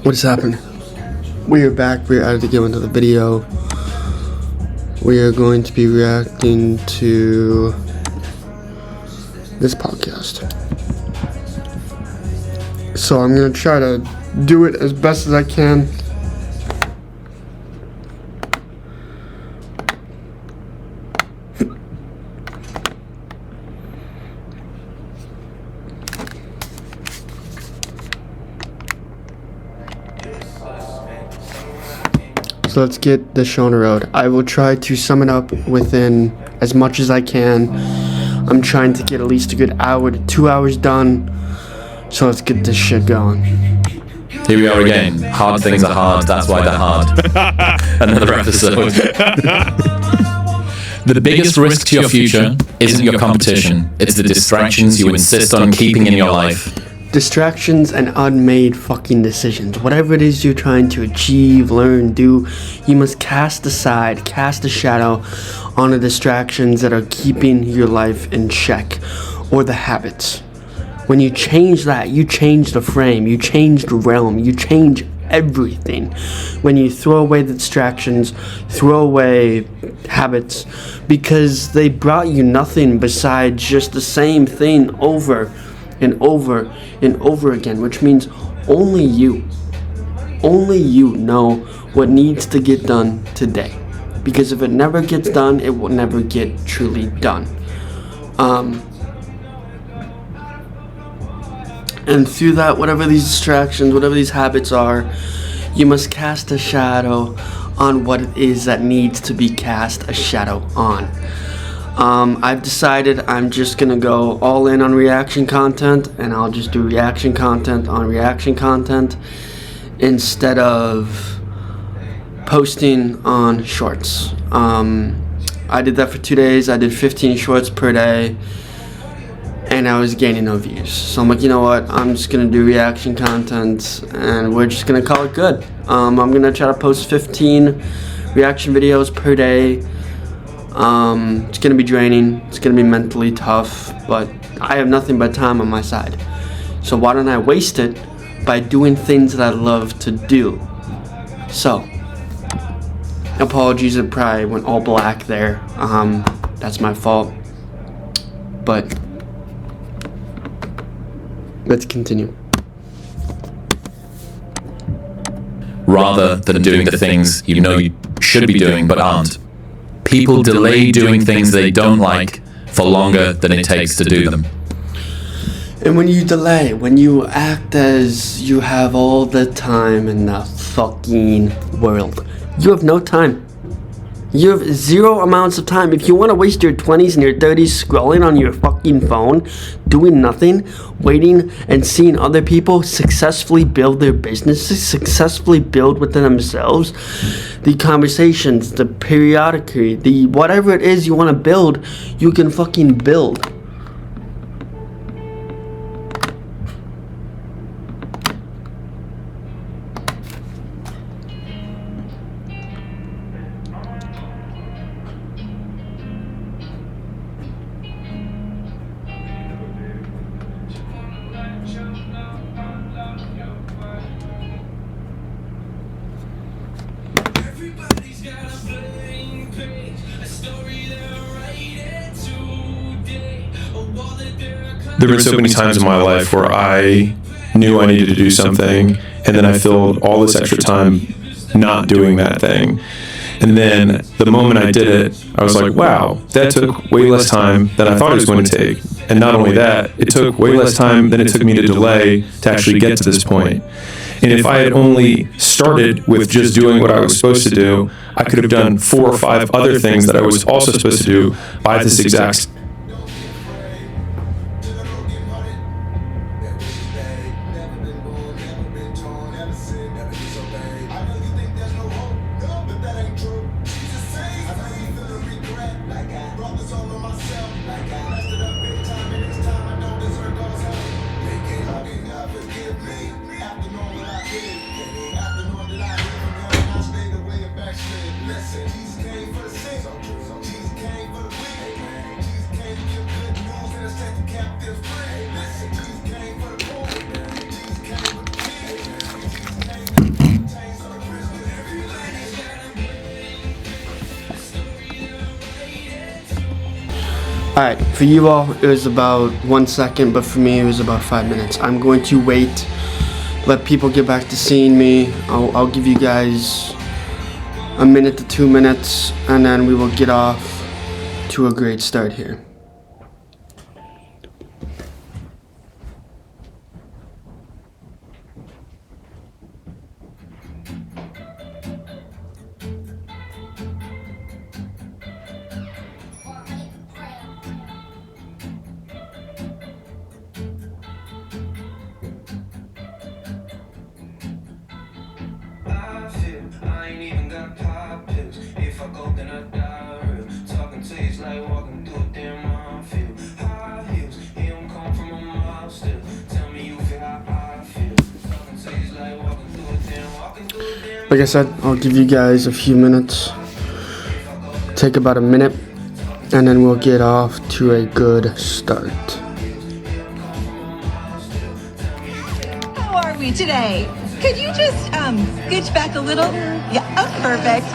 What is happening? We are back. We are added to go into the video. We are going to be reacting to this podcast. So I'm going to try to do it as best as I can. So let's get this show on the road. I will try to sum it up within as much as I can. I'm trying to get at least a good hour to 2 hours done. So let's get this shit going. Here we are again. Hard things are hard, that's why they're hard. Another episode. The biggest risk to your future isn't your competition, it's the distractions you insist on keeping in your life. Distractions and unmade fucking decisions. Whatever it is you're trying to achieve, learn, do, you must cast aside, cast a shadow on the distractions that are keeping your life in check, or the habits. When you change that, you change the frame, you change the realm, you change everything. When you throw away the distractions, throw away habits, because they brought you nothing besides just the same thing over and over and over again, which means only you know what needs to get done today, because if it never gets done, it will never get truly done. And through that, whatever these distractions, whatever these habits are, you must cast a shadow on what it is that needs to be cast a shadow on. I've decided I'm just gonna go all in on reaction content, and I'll just do reaction content on reaction content instead of posting on shorts. I did that for 2 days. I did 15 shorts per day, and I was gaining no views. So I'm like, you know what? I'm just gonna do reaction content, and we're just gonna call it good. I'm gonna try to post 15 reaction videos per day. It's gonna be draining, it's gonna be mentally tough, but I have nothing but time on my side. So why don't I waste it by doing things that I love to do? So, apologies, it probably went all black there. That's my fault. But, let's continue. Rather than doing the things you know you should be doing but aren't. People delay doing things they don't like for longer than it takes to do them. And when you delay, when you act as you have all the time in the fucking world, you have no time. You have zero amounts of time. If you want to waste your 20s and your 30s scrolling on your fucking phone, doing nothing, waiting and seeing other people successfully build their businesses, successfully build within themselves, the conversations, the periodically, the whatever it is you want to build, you can fucking build. There have been so many times in my life where I knew I needed to do something, and then I filled all this extra time not doing that thing. And then the moment I did it, I was like, wow, that took way less time than I thought it was going to take. And not only that, it took way less time than it took me to delay to actually get to this point. And if I had only started with just doing what I was supposed to do, I could have done 4 or 5 other things that I was also supposed to do by this exact Alright, for you all, it was about 1 second, but for me, it was about 5 minutes. I'm going to wait, let people get back to seeing me. I'll give you guys a minute to 2 minutes, and then we will get off to a great start here. I ain't even got pop pills. If I go, then I die real. Talking to you's like walking through a damn minefield. High heels, he don't come from a mile still. Tell me you feel how I feel. Talking to you's like walking through a damn. Like I said, I'll give you guys a few minutes. Take about a minute, and then we'll get off to a good start. How are we today? Could you just, scooch back a little? Yeah, oh, perfect.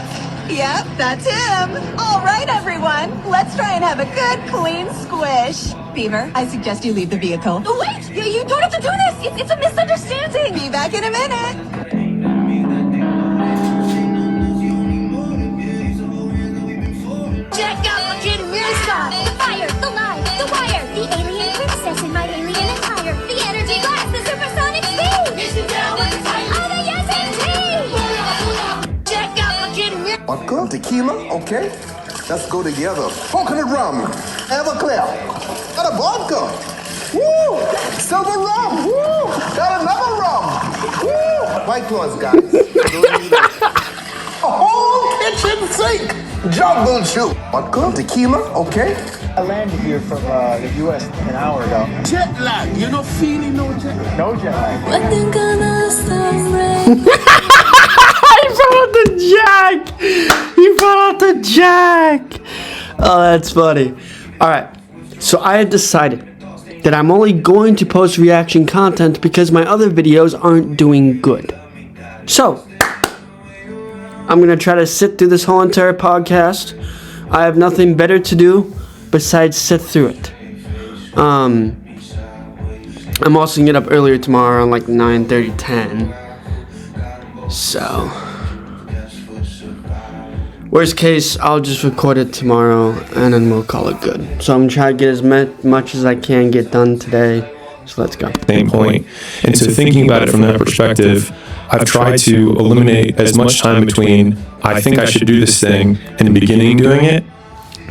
Yep, that's him. All right, everyone. Let's try and have a good, clean squish. Beaver, I suggest you leave the vehicle. Oh, wait! You don't have to do this! It's a misunderstanding! Be back in a minute. Check out my kid Mirror, the fire, the light, the wire, the alien princess in my alien attire, the energy glass, the supersonic speed. Listen down with the fire. Oh, the yes and check out my kid Mirror. Vodka, tequila, okay. Let's go together. Coconut rum, Everclear. Got a vodka. Woo! Silver rum. Woo! Got another rum. Woo! White claws, guys. A whole kitchen sink. Jungle Chew. Vodka, tequila, okay. I landed here from the U.S. an hour ago. Jet lag. You're not feeling no jet lag. No jet lag. He brought out the jack. Oh, that's funny. Alright, so I had decided that I'm only going to post reaction content because my other videos aren't doing good. So, I'm going to try to sit through this whole entire podcast. I have nothing better to do besides sit through it. I'm also going to get up earlier tomorrow around like 9:30, 10. So, worst case, I'll just record it tomorrow and then we'll call it good. So I'm going to try to get as much as I can get done today. So let's go. Same point. And so thinking about it from that perspective, I've tried to eliminate as much time between I think I should do this thing and beginning doing it.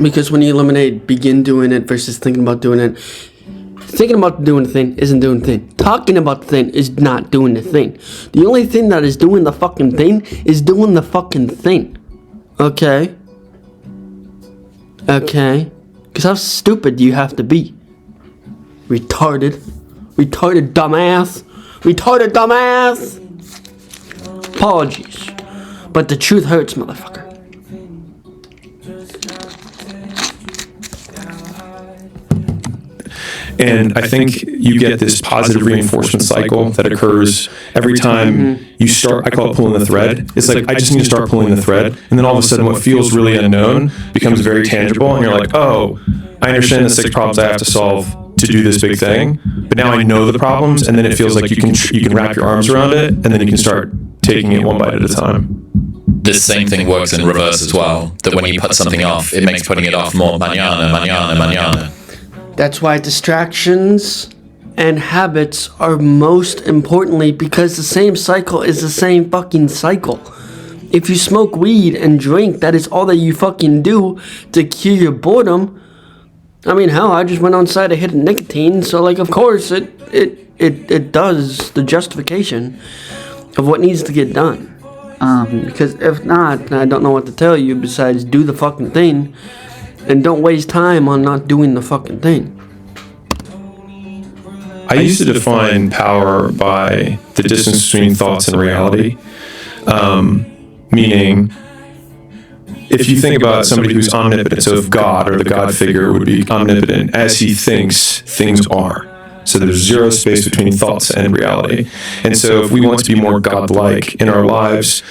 Because when you eliminate begin doing it versus thinking about doing it, thinking about doing the thing isn't doing the thing. Talking about the thing is not doing the thing. The only thing that is doing the fucking thing is doing the fucking thing. Okay? Okay? Because how stupid do you have to be? Retarded. Retarded dumbass. Retarded dumbass. Apologies. But the truth hurts, motherfucker. And I think you get this positive reinforcement cycle that occurs every time you start. I call it pulling the thread. It's like, I just need to start pulling the thread. And then all of a sudden, what feels really unknown becomes very tangible. And you're like, oh, I understand the 6 problems I have to solve to do this big thing. But now I know the problems. And then it feels like you can wrap your arms around it. And then you can start taking it one bite at a time. This same thing works in reverse as well. That when you put something off, it makes putting it off more mañana. That's why distractions and habits are most importantly, because the same cycle is the same fucking cycle. If you smoke weed and drink, that is all that you fucking do to cure your boredom. I mean, hell, I just went outside to hit a nicotine, so like, of course, it does the justification of what needs to get done. Because if not, I don't know what to tell you besides do the fucking thing. And don't waste time on not doing the fucking thing. I used to define power by the distance between thoughts and reality. Meaning, if you think about somebody who's omnipotent, so if God or the God figure would be omnipotent, as he thinks, things are. So there's zero space between thoughts and reality. And so if we want to be more godlike in our lives,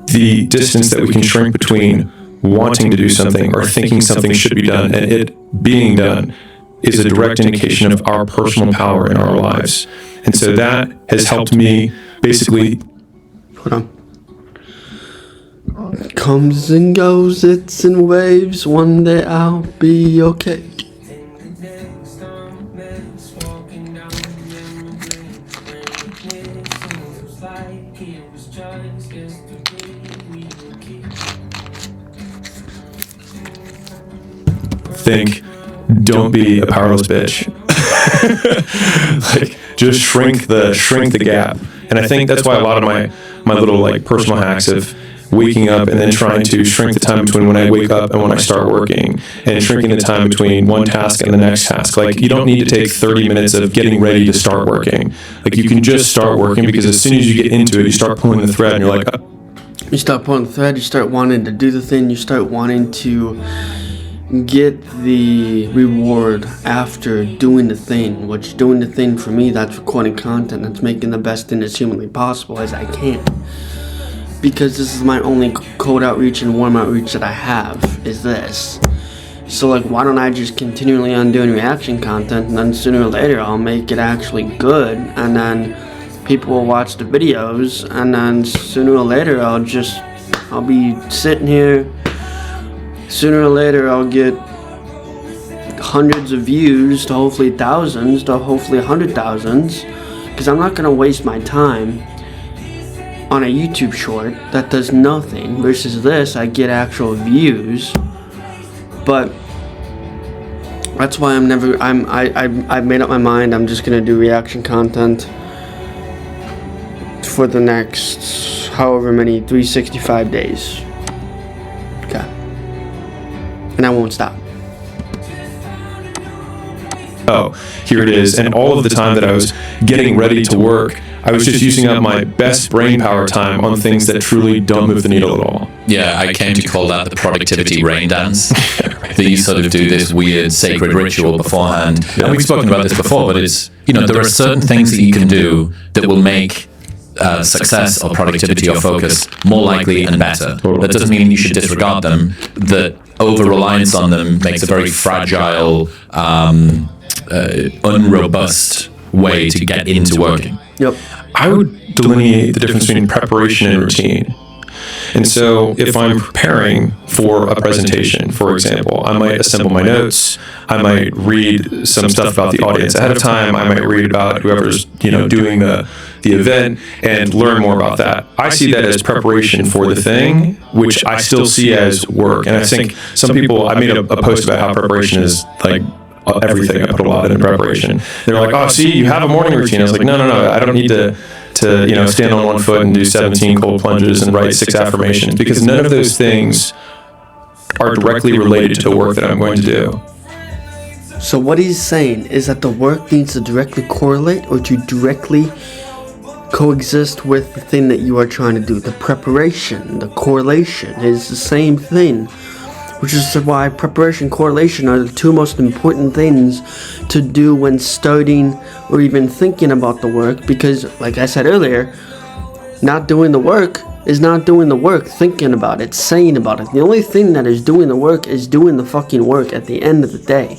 the distance that we can shrink between wanting to do something or thinking something should be done and it being done is a direct indication of our personal power in our lives. And so that has helped me basically. Hold on. Comes and goes, it's in waves. One day I'll be okay. Think, don't be a powerless bitch. Like, just shrink the gap. And I think that's why a lot of my little like personal hacks of waking up and then trying to shrink the time between when I wake up and when I start working, and shrinking the time between one task and the next task. Like, you don't need to take 30 minutes of getting ready to start working. Like, you can just start working, because as soon as you get into it, you start pulling the thread and you're like, You start pulling the thread, you start wanting to do the thing, you start wanting to get the reward after doing the thing. Which, doing the thing for me, that's recording content, that's making the best thing as humanly possible as I can. Because this is my only cold outreach and warm outreach that I have, is this. So like, why don't I just continually on doing reaction content, and then sooner or later I'll make it actually good, and then people will watch the videos, and then sooner or later I'll be sitting here. Sooner or later I'll get hundreds of views, to hopefully thousands, to hopefully 100,000s, because I'm not gonna waste my time on a YouTube short that does nothing, versus this, I get actual views. But that's why I've made up my mind, I'm just gonna do reaction content for the next however many 365 days. Okay. And I won't stop. oh, here it is. And all of the time that I was getting ready to work, I was just using up my best brain power time on things that truly don't move the needle at all. Yeah, I came to call that the productivity rain dance. That you sort of do this weird sacred ritual beforehand. Yeah. And we've spoken about this before, but it's, you know, there are certain things that you can do that will make success or productivity or focus more likely and better. Totally. That doesn't mean you should disregard them. That over-reliance on them makes a very fragile, unrobust way to get into working. Yep. I would delineate the difference between preparation and routine. And so if I'm preparing for a presentation, for example, I might assemble my notes, I might read some stuff about the audience ahead of time, I might read about whoever's, doing the event and learn more about that. I see that as preparation for the thing, which I still see as work. And I think some people, I made a post about how preparation is like everything. I put a lot in preparation. They're like, oh, see, you have a morning routine. I was like, no, I don't need to stand on one foot and do 17 cold plunges and write 6 affirmations, because none of those things are directly related to the work that I'm going to do. So what he's saying is that the work needs to directly correlate or to directly coexist with the thing that you are trying to do. The preparation, the correlation is the same thing, which is why preparation and correlation are the two most important things to do when starting or even thinking about the work. Because, like I said earlier, not doing the work is not doing the work, thinking about it, saying about it. The only thing that is doing the work is doing the fucking work at the end of the day.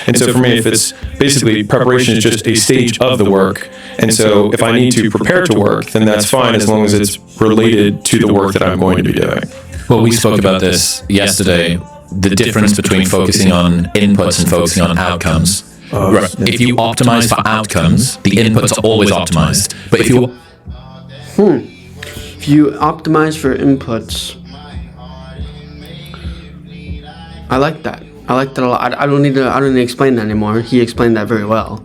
And so for me, if it's basically preparation is just a stage of the work. And so if I need to prepare to work, then that's fine as long as it's related to the work that I'm going to be doing. Well, we spoke about this yesterday, the difference between focusing on inputs and focusing on outcomes. Right. If you optimize for outcomes, the inputs are always optimized. But if you optimize for inputs, I like that. I like that a lot. I don't need to explain that anymore. He explained that very well.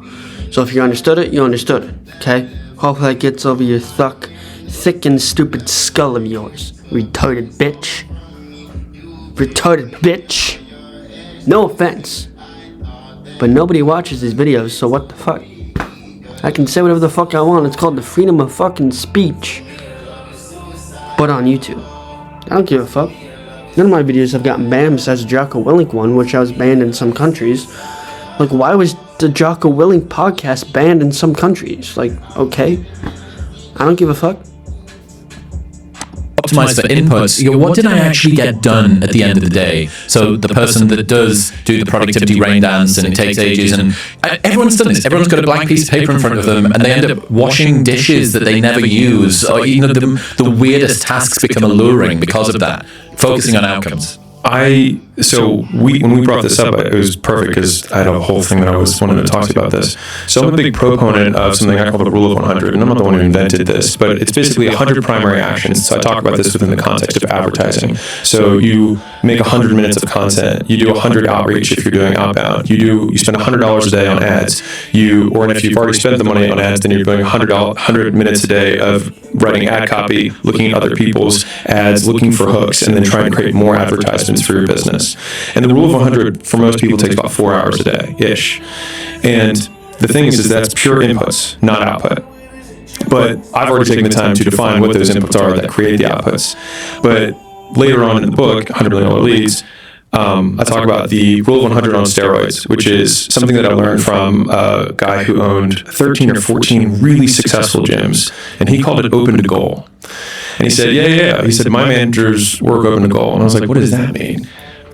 So if you understood it, you understood it. Okay? Hopefully that gets over your thick and stupid skull of yours. Retarded bitch. No offense. But nobody watches these videos, so what the fuck? I can say whatever the fuck I want. It's called the freedom of fucking speech. But on YouTube. I don't give a fuck. None of my videos have gotten banned besides the Jocko Willink one, which I was banned in some countries. Like, why was the Jocko Willink podcast banned in some countries? Like, okay. I don't give a fuck. optimize for inputs, what did I actually get done at the end of the day? So the person that does do the productivity rain dance and it takes ages, and everyone's done this. Everyone's got a blank piece of paper in front of them, and they end up washing dishes that they never use, or the weirdest tasks become alluring because of that. Focusing on outcomes. When we brought this up, it was perfect because I had a whole thing that I was wanting to talk to you about this. So I'm a big proponent of something I call the rule of 100, and I'm not the one who invented this, but it's basically 100 primary actions. So I talk about this within the context of advertising. So you make 100 minutes of content, you do 100 outreach if you're doing outbound, you spend $100 a day on ads, or if you've already spent the money on ads, then you're doing 100 minutes a day of writing ad copy, looking at other people's ads, looking for hooks, and then trying to create more advertisements for your business. And the rule of 100 for most people takes about 4 hours a day-ish. And the thing is that's pure inputs, not output. But I've already taken the time to define what those inputs are that create the outputs. But later on in the book, $100 Million Leads, I talk about the rule of 100 on steroids, which is something that I learned from a guy who owned 13 or 14 really successful gyms, and he called it open to goal. And he said, yeah. He said, my managers work open to goal. And I was like, what does that mean?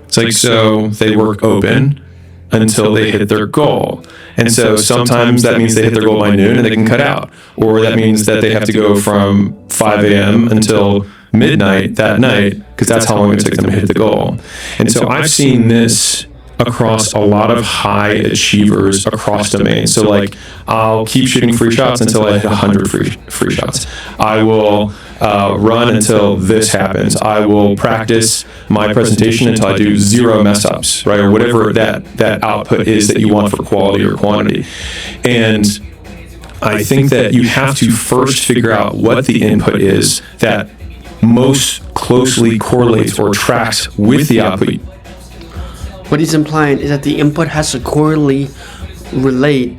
It's like, so they work open until they hit their goal. And so sometimes that means they hit their goal by noon and they can cut out. Or that means that they have to go from 5 a.m. until midnight that night, because that's how long it took them to hit the goal. And so I've seen this across a lot of high achievers across domains. So like, I'll keep shooting free shots until I hit 100 free shots. I will run until this happens. I will practice my presentation until I do 0 mess ups, right? Or whatever that output is that you want for quality or quantity. And I think that you have to first figure out what the input is that most closely correlates or tracks with the output. What he's implying is that the input has to correlate relate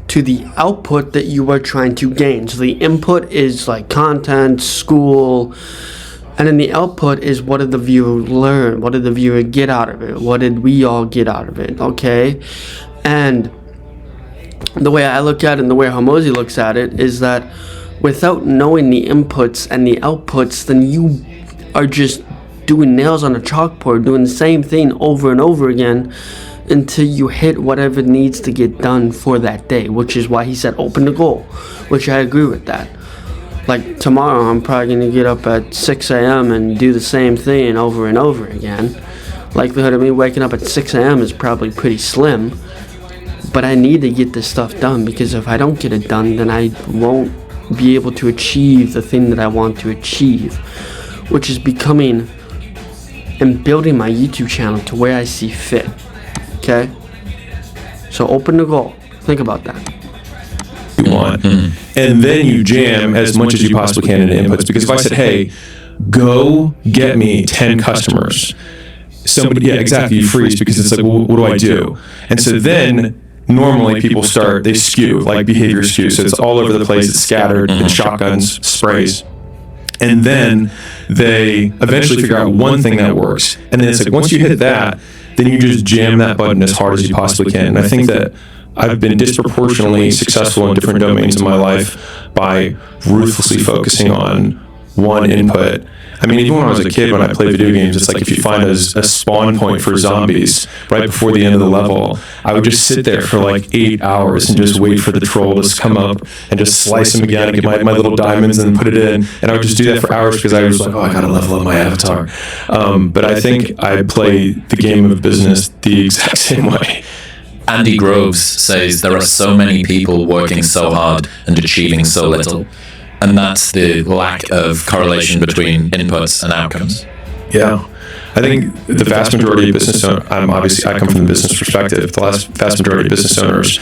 to the output that you are trying to gain. So the input is like content, school, and then the output is what did the viewer learn? What did the viewer get out of it? What did we all get out of it? Okay? And the way I look at it and the way Hormozi looks at it is that without knowing the inputs and the outputs, then you are just doing nails on a chalkboard, doing the same thing over and over again until you hit whatever needs to get done for that day, which is why he said open the goal, which I agree with that. Like tomorrow, I'm probably going to get up at 6 a.m. and do the same thing over and over again. Likelihood of me waking up at 6 a.m. is probably pretty slim, but I need to get this stuff done, because if I don't get it done, then I won't be able to achieve the thing that I want to achieve, which is becoming and building my YouTube channel to where I see fit. Okay? So open the goal. Think about that. You want. And then you jam as much as you possibly can into inputs. Because if I said, hey, go get me 10 customers, somebody, yeah, exactly, you freeze, because it's like, well, what do I do? And so then normally people they skew, like behavior skew. So it's all over the place, it's scattered, it's shotguns, sprays. And then they eventually figure out one thing that works. And then it's like, once you hit that, then you just jam that button as hard as you possibly can. And I think that I've been disproportionately successful in different domains in my life by ruthlessly focusing on one input. I mean, even when I was a kid, when I played video games, it's like if you find a spawn point for zombies right before the end of the level, I would just sit there for like 8 hours and just wait for the troll to come up and just slice him again and get my little diamonds and put it in. And I would just do that for hours because I was like, oh, I gotta level up my avatar. But I think I play the game of business the exact same way. Andy Groves says there are so many people working so hard and achieving so little. And that's the lack of correlation between inputs and outcomes. Yeah. I think the vast majority of business owners, I come from the business perspective, the vast majority of business owners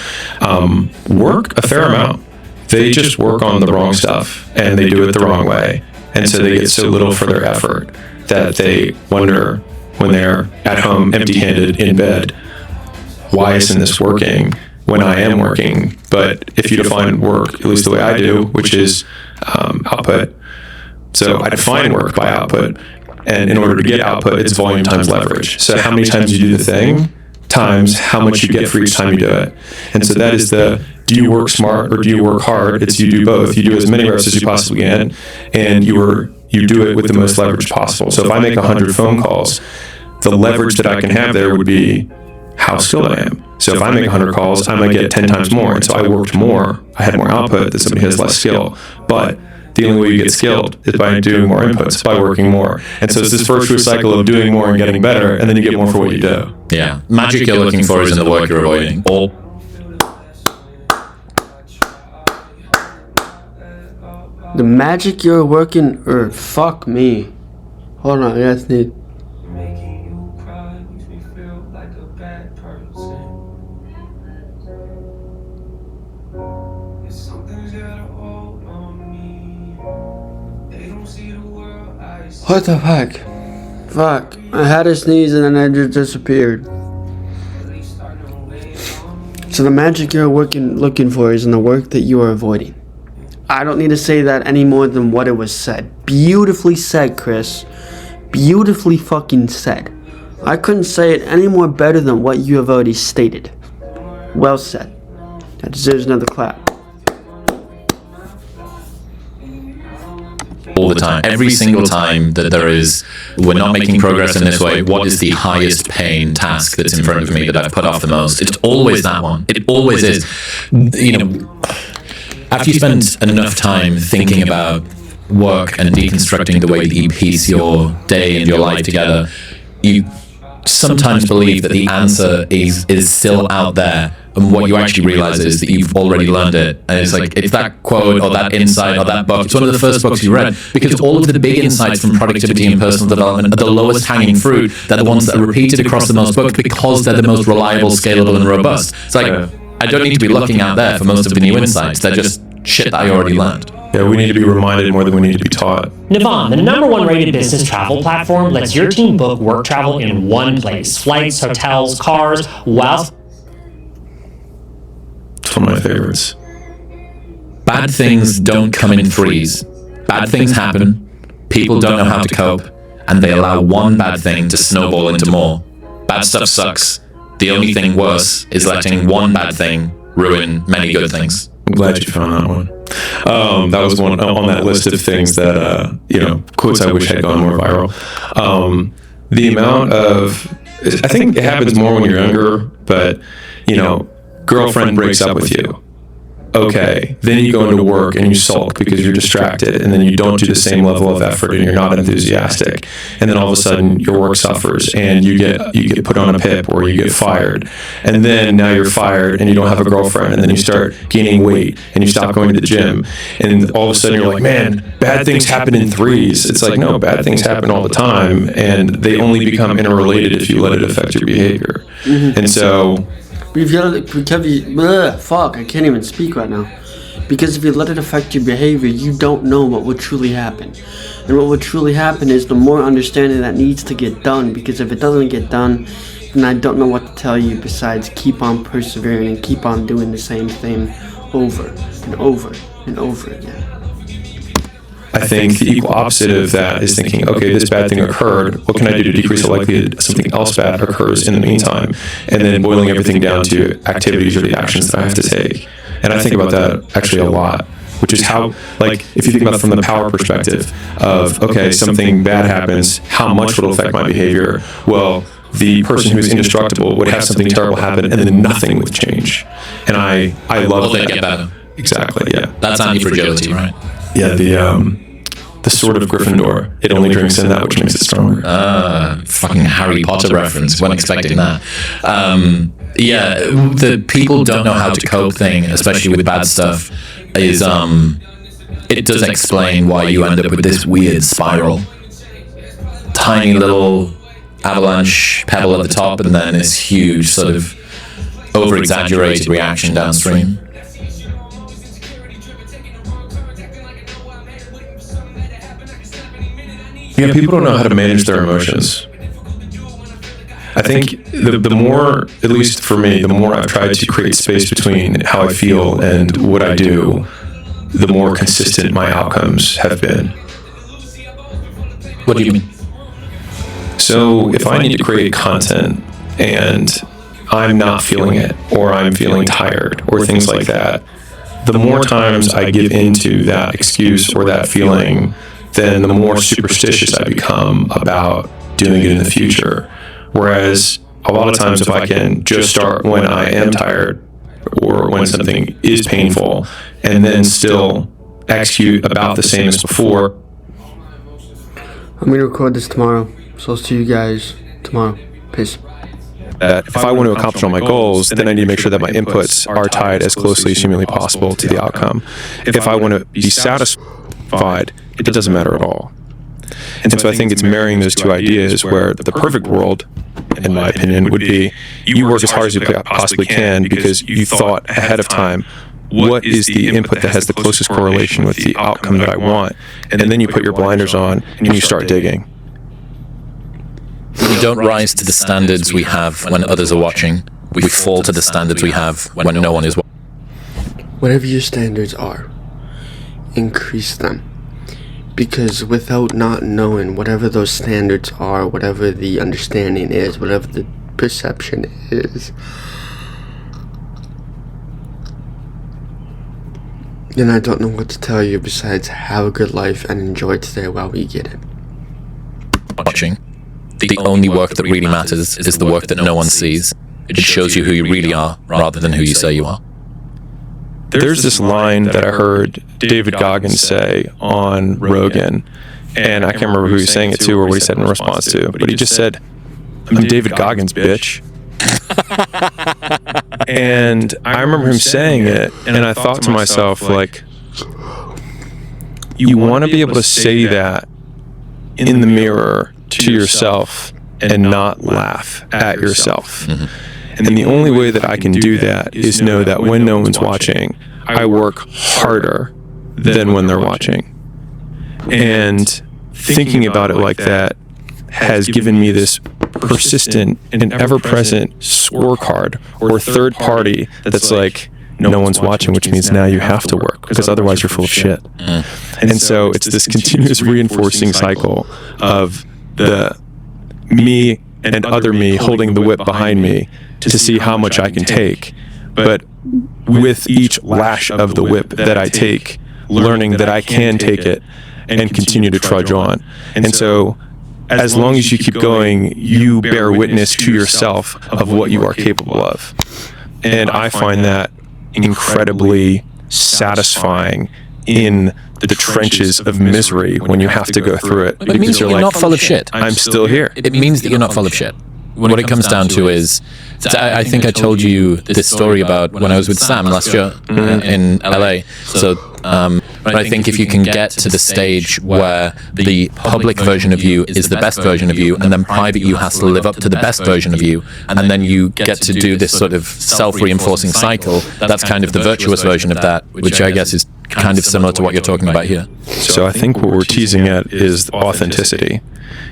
work a fair amount. They just work on the wrong stuff and they do it the wrong way. And so they get so little for their effort that they wonder when they're at home empty-handed in bed, why isn't this working when I am working? But if you define work, at least the way I do, which is output. So I define work by output. And in order to get output, it's volume times leverage. So how many times you do the thing times how much you get for each time you do it. And so that is do you work smart or do you work hard? It's you do both. You do as many reps as you possibly can, and you are you do it with the most leverage possible. So if I make 100 phone calls, the leverage that I can have there would be how skilled I am. So if I make 100 calls, I might get 10 times more. And so I worked more, I had more output than somebody who has less skill. But the only way you get skilled is by doing more inputs, by working more. And so it's this virtuous cycle of doing more and getting better, and then you get more for what you do. Yeah. Magic you're looking for is in the work you're avoiding. Or The magic you're working, or fuck me. Hold on, I just need. Making you cry makes me feel like a bad person. If something's got a hold on me, they don't see the world I see. What the fuck? Fuck. I had a sneeze and then I just disappeared. So the magic you're looking for is in the work that you are avoiding. I don't need to say that any more than what it was said. Beautifully said, Chris. Beautifully fucking said. I couldn't say it any more better than what you have already stated. Well said. That deserves another clap. all the time. Every single time that we're not making progress in this way, what is the highest paying task that's in front of me that I've put off the most? It's always that one. It always is. After you spend enough time thinking about work and deconstructing the way that you piece your day and your life together, you sometimes believe that the answer is still out there, and what you actually realize is that you've already learned it. And it's like, it's that quote or that insight or that book. It's one of the first books you read, because all of the big insights from productivity and personal development are the lowest hanging fruit. They're the ones that are repeated across the most books because they're the most reliable, scalable, and robust. It's like, I don't need to be looking out there for most of the new insights. They're just shit that I already learned. Yeah, we need to be reminded more than we need to be taught. Navan, the #1 rated business travel platform, lets your team book work travel in one place. Flights, hotels, cars, while... It's one of my favorites. Bad things don't come in threes. Bad things happen, people don't know how to cope, and they allow one bad thing to snowball into more. Bad stuff sucks. The only thing worse is letting one bad thing ruin many good things. I'm glad you found that one. That was one on that list of things that, quotes I wish had gone more viral. The amount of, I think it happens more when you're younger, but, girlfriend breaks up with you. Okay, then you go into work and you sulk because you're distracted, and then you don't do the same level of effort and you're not enthusiastic, and then all of a sudden your work suffers and you get put on a PIP or you get fired, and then now you're fired and you don't have a girlfriend, and then you start gaining weight and you stop going to the gym, and all of a sudden you're like, man, bad things happen in threes. It's like, no, bad things happen all the time, and they only become interrelated if you let it affect your behavior. Mm-hmm. And so fuck, I can't even speak right now. Because if you let it affect your behavior, you don't know what will truly happen. And what will truly happen is the more understanding that needs to get done. Because if it doesn't get done, then I don't know what to tell you besides keep on persevering and keep on doing the same thing over and over and over again. I think the equal opposite of that is thinking, okay, this bad thing occurred. What can I do to decrease the likelihood something else bad occurs in the meantime? And then boiling everything down to activities or the actions that I have to take. And I think about that actually a lot, which is how, like, if you think about it from the power perspective of, okay, something bad happens, how much will it affect my behavior? Well, the person who's indestructible would have something terrible happen and then nothing would change. And I love that. Get better. Exactly, yeah. That's anti-fragility, right? Yeah, the sword of Gryffindor. It only drinks in that which makes it stronger. Fucking Harry Potter reference. Wasn't expecting that. The people don't know how to cope thing, especially with bad stuff, is it does explain why you end up with this weird spiral. Tiny little avalanche pebble at the top, and then this huge sort of over-exaggerated reaction downstream. Yeah, people don't know how to manage their emotions. I think the more, at least for me, the more I've tried to create space between how I feel and what I do, the more consistent my outcomes have been. What do you mean? So if I need to create content and I'm not feeling it, or I'm feeling tired, or things like that, the more times I give into that excuse or that feeling, then the more superstitious I become about doing it in the future. Whereas a lot of times if I can just start when I am tired or when something is painful and then still execute about the same as before. I'm going to record this tomorrow, so I'll see you guys tomorrow. Peace. That if I want to accomplish all my goals, then I need to make sure that my inputs are tied as closely as humanly possible to the outcome. If I want to be satisfied, it doesn't matter at all. And so I think it's marrying those two ideas where the perfect world, in my opinion, would be you work as hard as you possibly can because you thought ahead of time what is the input that has the closest correlation with the outcome that I want, and then you put your blinders on and you start digging. We don't rise to the standards we have when others are watching. We fall to the standards we have when no one is watching. Whatever your standards are, increase them. Because without not knowing whatever those standards are, whatever the understanding is, whatever the perception is, then I don't know what to tell you besides have a good life and enjoy today while we get it. Watching. The only work that really matters is the work that no one sees. It shows you who you really are rather than who you say you are. There's this line that I heard David Goggins say on Rogan, and I can't remember who he was saying it to or what he said in response to, but he just said, "I'm David Goggins, bitch." And I remember him saying it, and I thought to myself, like, you want to be able to say that in the mirror to yourself and not laugh at yourself. And the only way that I can do that is know that when no one's watching, I work harder than when they're watching. And thinking about it like that has given me this persistent and ever-present scorecard or third party that's like, no one's watching, which means now you have to work because otherwise you're full of shit. And so it's this continuous reinforcing cycle of the me and other me holding the whip behind me to see how much I can take. But with each lash of the whip that I take, learning that I can take it and continue to trudge on. And so as long as you keep going, you bear witness to yourself of what you are capable of. And I find that incredibly satisfying in the trenches of misery when you have to go through it. It means you're not full of shit. I'm still here. It means that you're not full of shit. What it comes down to is, I think I told you this story about when I was with Sam last year in LA. So I think if you can get to the stage where the public version of you is the best version of you, and then private you has to live up to the best version of you, and then you get to do this sort of self-reinforcing cycle, that's kind of the virtuous version of that, which I guess is kind of similar to what you're talking about here. So I think what we're teasing at is authenticity.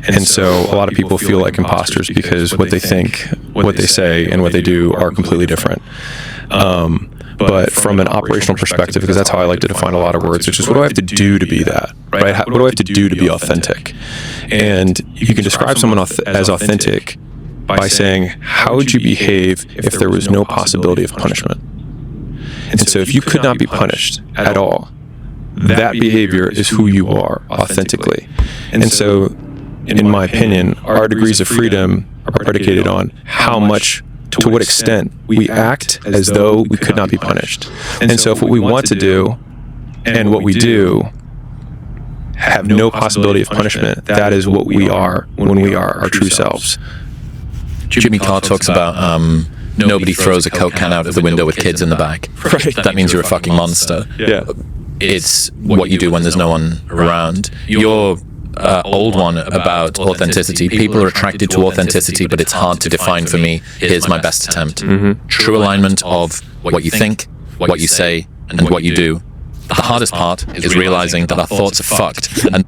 And so a lot of people feel like imposters because what they think, what they say, and what they do are completely different. But from an operational perspective, because that's how I like to define a lot of words, which is what do I have to do to be that, right? What do I have to do to be authentic? And you can describe someone as authentic by saying, how would you behave if there was no possibility of punishment? And so if you could not be punished at all, that behavior is who you are authentically. And so, in my opinion, our degrees of freedom are predicated on how much, to what extent we act as though we could not be punished. And so if what we want to do and what we do have no possibility of punishment, that is what we are when we are our true selves. Jimmy Carr talks about nobody throws a Coke can out of the window with kids in the back. Right. That means you're a fucking monster. Yeah. It's what you do when there's no one around. Your old one about authenticity. People are attracted to authenticity, but it's hard to define for me. Here's my best attempt. True alignment of what you think, what you say, and what you do. The hardest part is realizing that our thoughts are fucked and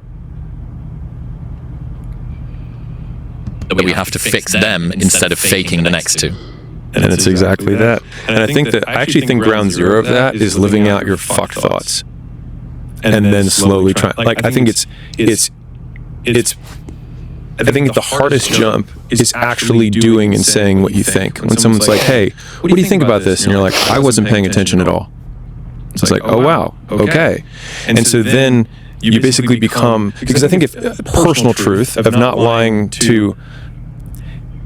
that we have to fix them instead of faking the next two. And it's exactly that. And I actually think ground zero of that is living out your fucked thoughts. And then slowly trying, like, I think the hardest jump is actually doing and saying what you think. When someone's like, hey, what do you think about this? And you're like, I wasn't paying attention at all. It's like, oh, wow, okay. And so then you basically become, because I think if personal truth of not lying to,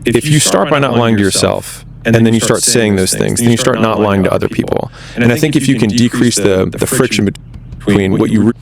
if you start by not lying to yourself, and then you start saying those things, then you start not lying to other people. And I think if you can decrease the friction between what you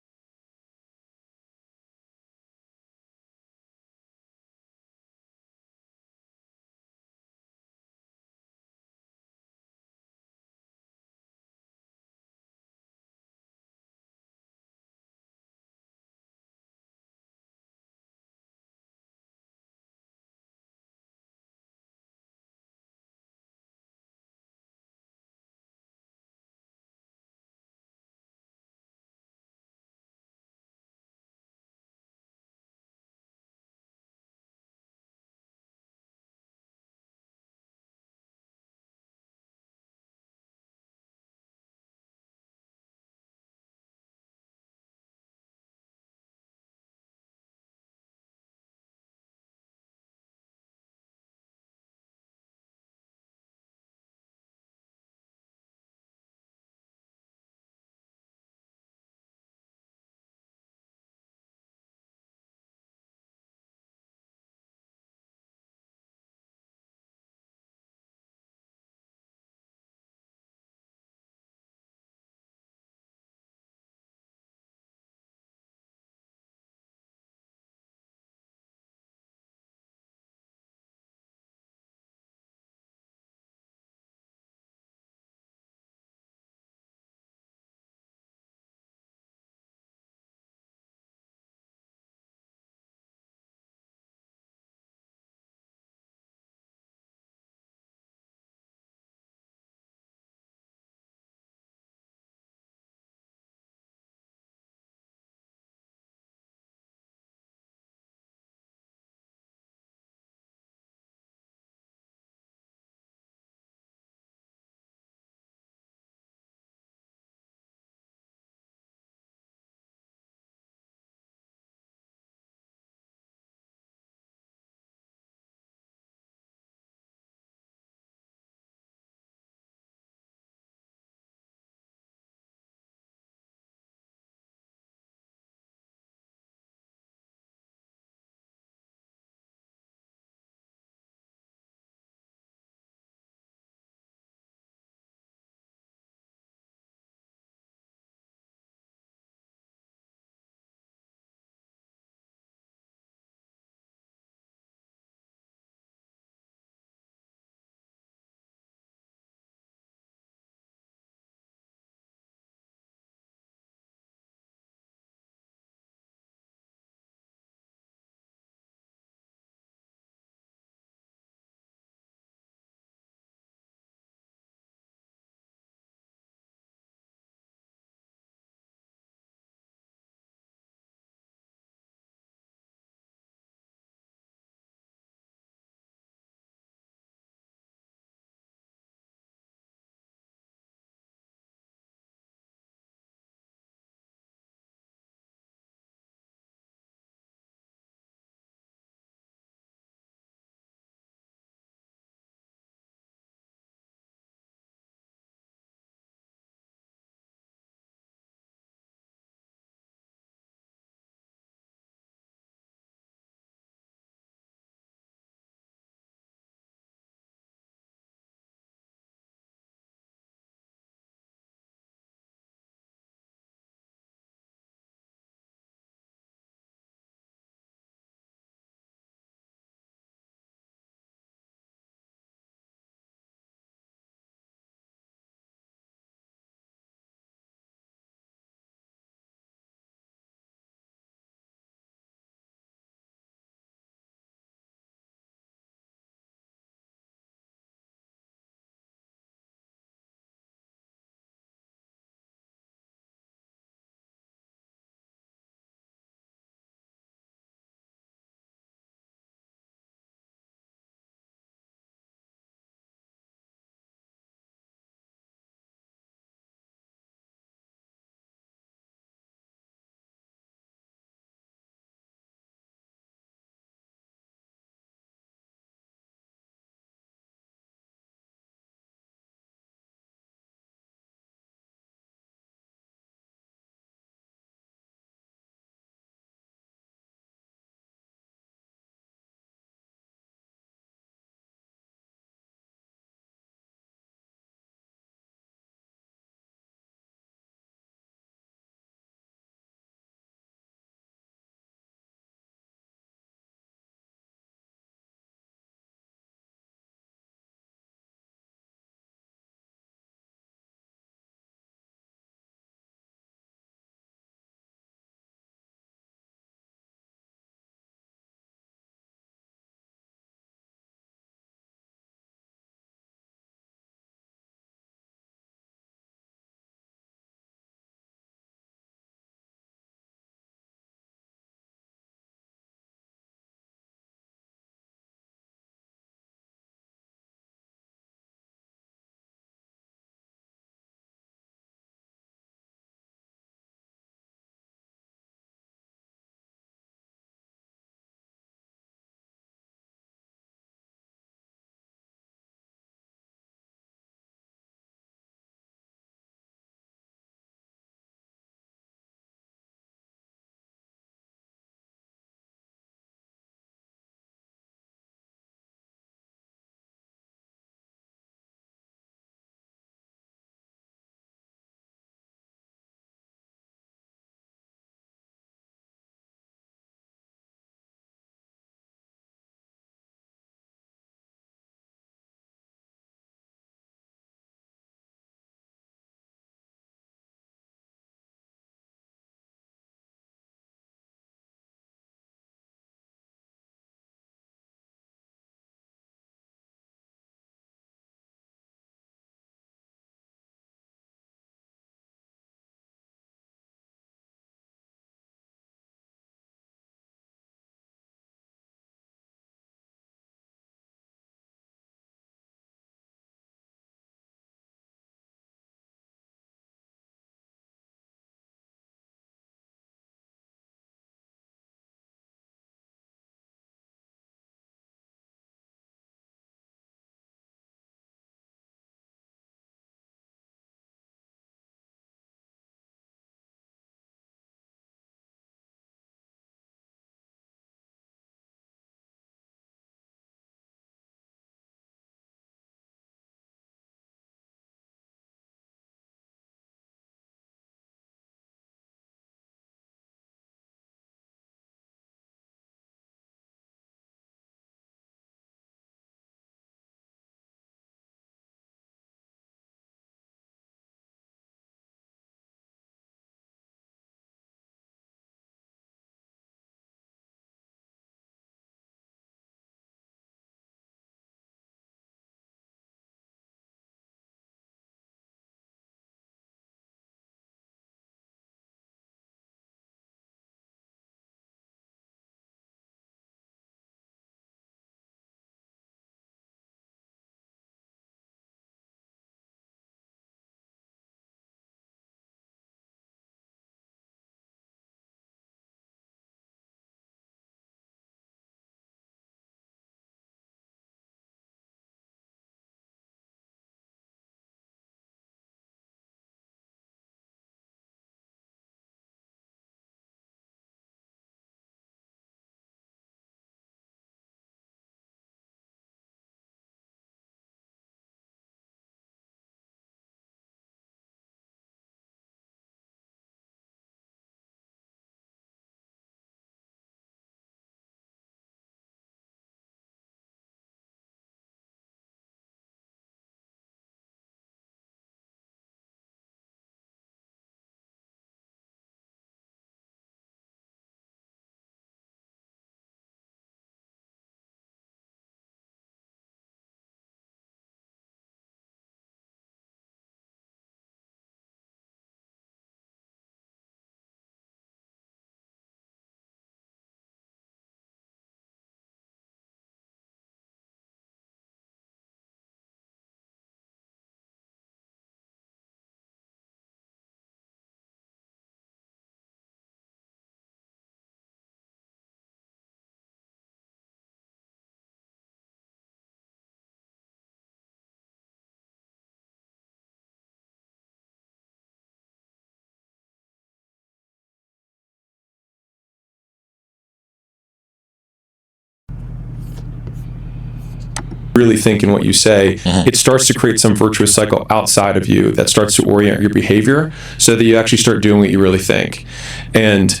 really think and what you say, it starts to create some virtuous cycle outside of you that starts to orient your behavior so that you actually start doing what you really think. And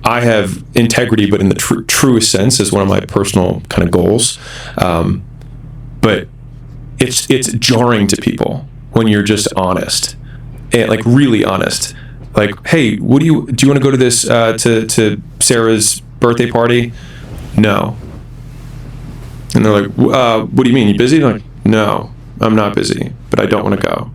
I have integrity, but in the truest sense, is one of my personal kind of goals. But it's jarring to people when you're just honest, and like really honest. Like, hey, do you want to go to this to Sarah's birthday party? No. And they're like, what do you mean? You busy? I'm like, no, I'm not busy, but I don't want to go.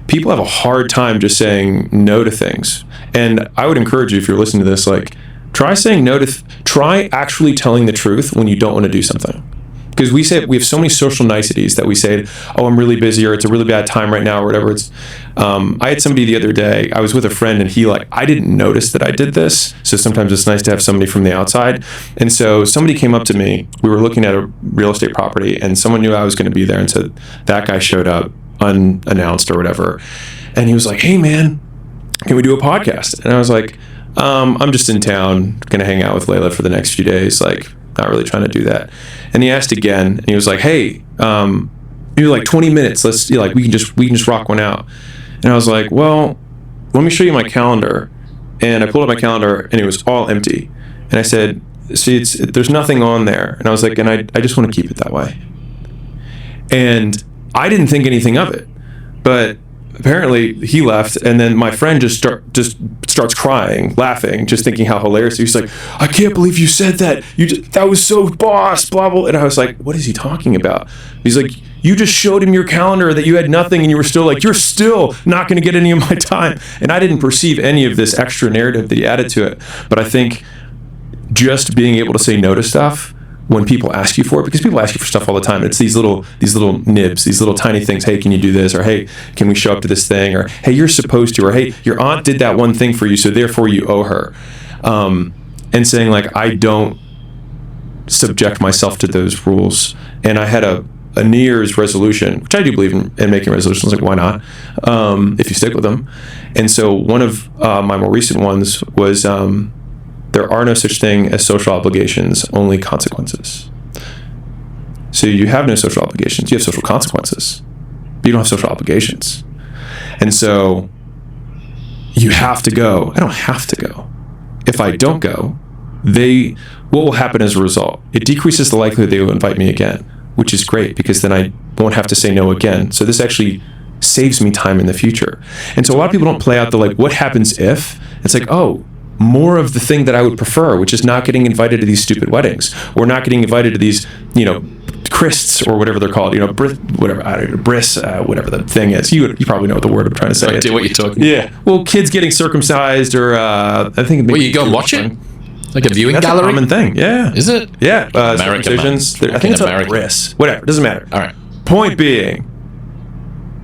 People have a hard time just saying no to things. And I would encourage you, if you're listening to this, like, try saying no to, try actually telling the truth when you don't want to do something. Because we have so many social niceties that we say, oh, I'm really busy, or it's a really bad time right now, or whatever. It's. I had somebody the other day, I was with a friend, and I didn't notice that I did this. So sometimes it's nice to have somebody from the outside. And so somebody came up to me, we were looking at a real estate property, and someone knew I was going to be there, and so that guy showed up unannounced or whatever. And he was like, hey man, can we do a podcast? And I was like, I'm just in town, going to hang out with Layla for the next few days, like, not really trying to do that. And he asked again, and he was like, hey, maybe like 20 minutes, let's, like, we can just rock one out. And I was like, well, let me show you my calendar. And I pulled up my calendar, and it was all empty. And I said, see, there's nothing on there. And I was like, and I just want to keep it that way. And I didn't think anything of it, but apparently he left, and then my friend just starts crying, laughing, just thinking how hilarious. He's like, I can't believe you said that. That was so boss, blah, blah. And I was like, what is he talking about? He's like, you just showed him your calendar that you had nothing, and you were still like, you're still not going to get any of my time. And I didn't perceive any of this extra narrative that he added to it. But I think just being able to say no to stuff when people ask you for it, because people ask you for stuff all the time. It's these little nibs, these little tiny things. Hey, can you do this? Or hey, can we show up to this thing? Or hey, you're supposed to. Or hey, your aunt did that one thing for you, so therefore you owe her. And saying like, I don't subject myself to those rules. And I had a New Year's resolution, which I do believe in making resolutions. Like, why not? If you stick with them. And so one of my more recent ones was, there are no such thing as social obligations, only consequences. So you have no social obligations, you have social consequences, but you don't have social obligations. And so you have to go. I don't have to go. If I don't go, what will happen as a result? It decreases the likelihood they will invite me again, which is great, because then I won't have to say no again. So this actually saves me time in the future. And so a lot of people don't play out the, like, what happens if? It's like, oh, more of the thing that I would prefer, which is not getting invited to these stupid weddings, or not getting invited to these, Christs, or whatever they're called, bris, whatever the thing is. You probably know what the word I'm trying to say. I do what you're talking. Yeah. Well, kids getting circumcised, or I think. Well, you go and watch it, like a viewing That's gallery. A common thing. Yeah. Is it? Yeah. American circumcisions. I think it's a bris. Whatever. Doesn't matter. All right. Point being,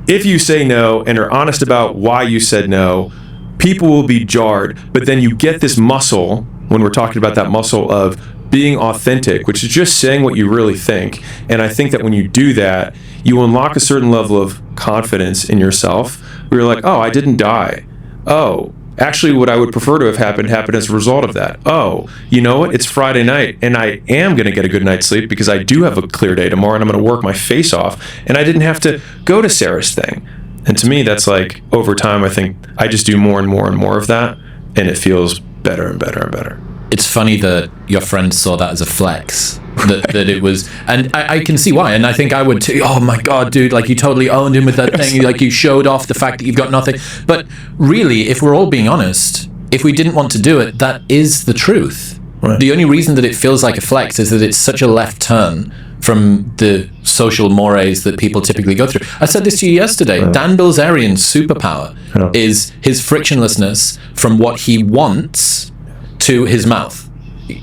if you say no and are honest about why you said no, people will be jarred, but then you get this muscle, when we're talking about that muscle of being authentic, which is just saying what you really think. And I think that when you do that, you unlock a certain level of confidence in yourself, where you're like, oh, I didn't die. Oh, actually what I would prefer to have happened as a result of that. Oh, you know what? It's Friday night, and I am going to get a good night's sleep because I do have a clear day tomorrow, and I'm going to work my face off, and I didn't have to go to Sarah's thing. And to me, that's like, over time, I think I just do more and more and more of that, and it feels better and better and better. It's funny that your friend saw that as a flex, that it was, and I can see why, and I think I would too. Oh my God, dude, like, you totally owned him with that thing, like, you showed off the fact that you've got nothing. But really, if we're all being honest, if we didn't want to do it, that is the truth. Right. The only reason that it feels like a flex is that it's such a left turn from the social mores that people typically go through. I said this to you yesterday. Dan Bilzerian's superpower is his frictionlessness from what he wants to his mouth.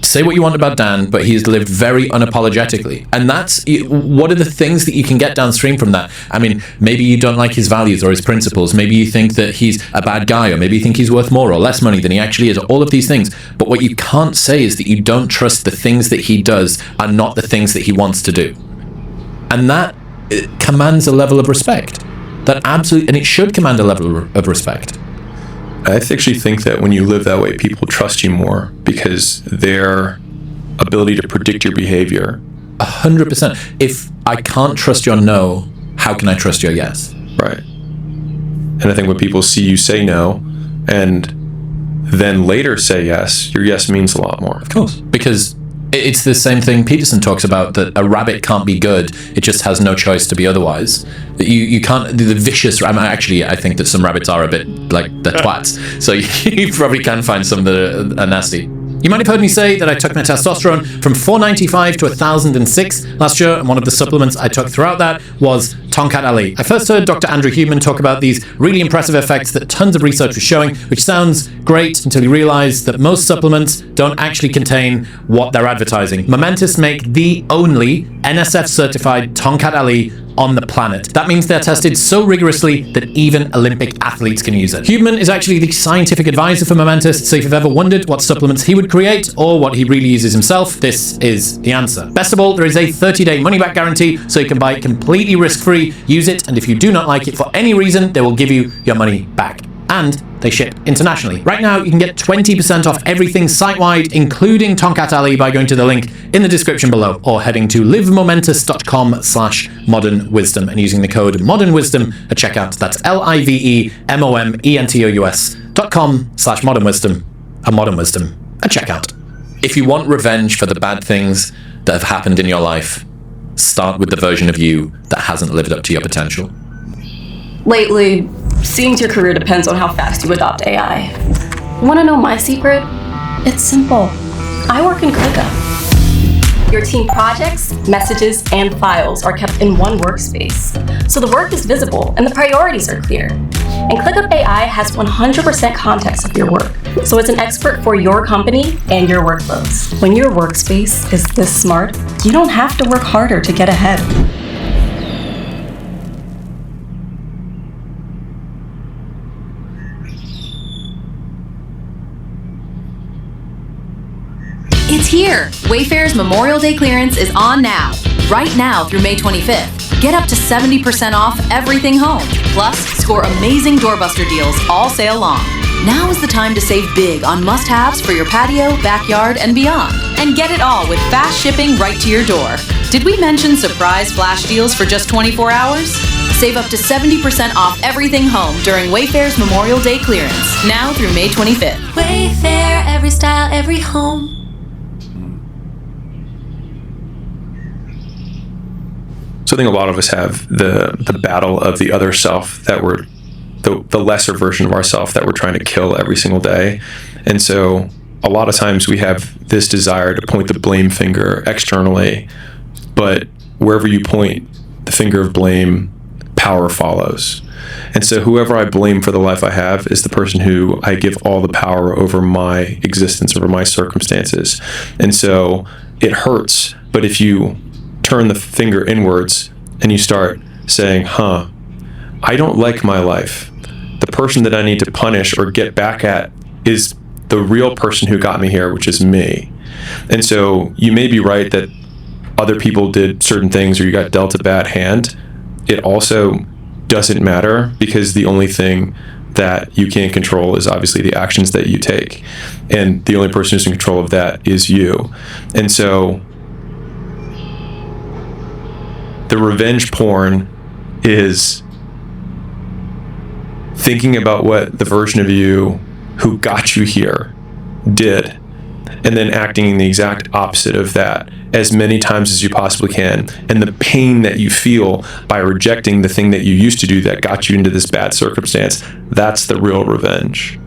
Say what you want about Dan, but he's lived very unapologetically. And that's, what are the things that you can get downstream from that? I mean, maybe you don't like his values or his principles. Maybe you think that he's a bad guy, or maybe you think he's worth more or less money than he actually is. All of these things. But what you can't say is that you don't trust the things that he does are not the things that he wants to do. And that commands a level of respect. That absolutely, and it should command a level of respect. I actually think that when you live that way, people trust you more because their ability to predict your behavior. 100%. I can't trust your no, how can I trust your yes? Right. And I think when people see you say no and then later say yes, your yes means a lot more. Of course. Because it's the same thing Peterson talks about, that a rabbit can't be good, it just has no choice to be otherwise. You can't, the vicious, I think that some rabbits are a bit like the twats, so you probably can find some that are nasty. You might have heard me say that I took my testosterone from 495 to 1006 last year, and one of the supplements I took throughout that was Tonkat Ali. I first heard Dr. Andrew Huberman talk about these really impressive effects that tons of research was showing, which sounds great until you realize that most supplements don't actually contain what they're advertising. Momentous make the only NSF-certified Tonkat Ali on the planet. That means they're tested so rigorously that even Olympic athletes can use it. Huberman is actually the scientific advisor for Momentous, so if you've ever wondered what supplements he would create or what he really uses himself, this is the answer. Best of all, there is a 30-day money-back guarantee, so you can buy it completely risk-free, use it, and if you do not like it for any reason, they will give you your money back. And they ship internationally. Right now, you can get 20% off everything site-wide, including Tonkat Ali, by going to the link in the description below or heading to livemomentous.com/modern wisdom and using the code modern wisdom at checkout. That's livemomentous.com/modern wisdom and modern wisdom at checkout. If you want revenge for the bad things that have happened in your life, start with the version of you that hasn't lived up to your potential. Lately, seeing to your career depends on how fast you adopt AI. Want to know my secret? It's simple. I work in ClickUp. Your team projects, messages, and files are kept in one workspace, so the work is visible and the priorities are clear. And ClickUp AI has 100% context of your work, so it's an expert for your company and your workloads. When your workspace is this smart, you don't have to work harder to get ahead. It's here! Wayfair's Memorial Day clearance is on now. Right now through May 25th. Get up to 70% off everything home. Plus, score amazing doorbuster deals all sale long. Now is the time to save big on must-haves for your patio, backyard, and beyond. And get it all with fast shipping right to your door. Did we mention surprise flash deals for just 24 hours? Save up to 70% off everything home during Wayfair's Memorial Day clearance. Now through May 25th. Wayfair, every style, every home. So I think a lot of us have the battle of the other self that we're the lesser version of ourself that we're trying to kill every single day. And so a lot of times we have this desire to point the blame finger externally, but wherever you point the finger of blame, power follows. And so whoever I blame for the life I have is the person who I give all the power over my existence, over my circumstances. And so it hurts, but if you turn the finger inwards and you start saying, I don't like my life. The person that I need to punish or get back at is the real person who got me here, which is me. And so you may be right that other people did certain things or you got dealt a bad hand. It also doesn't matter because the only thing that you can't control is obviously the actions that you take. And the only person who's in control of that is you. And so the revenge porn is thinking about what the version of you who got you here did, and then acting in the exact opposite of that as many times as you possibly can. And the pain that you feel by rejecting the thing that you used to do that got you into this bad circumstance, that's the real revenge.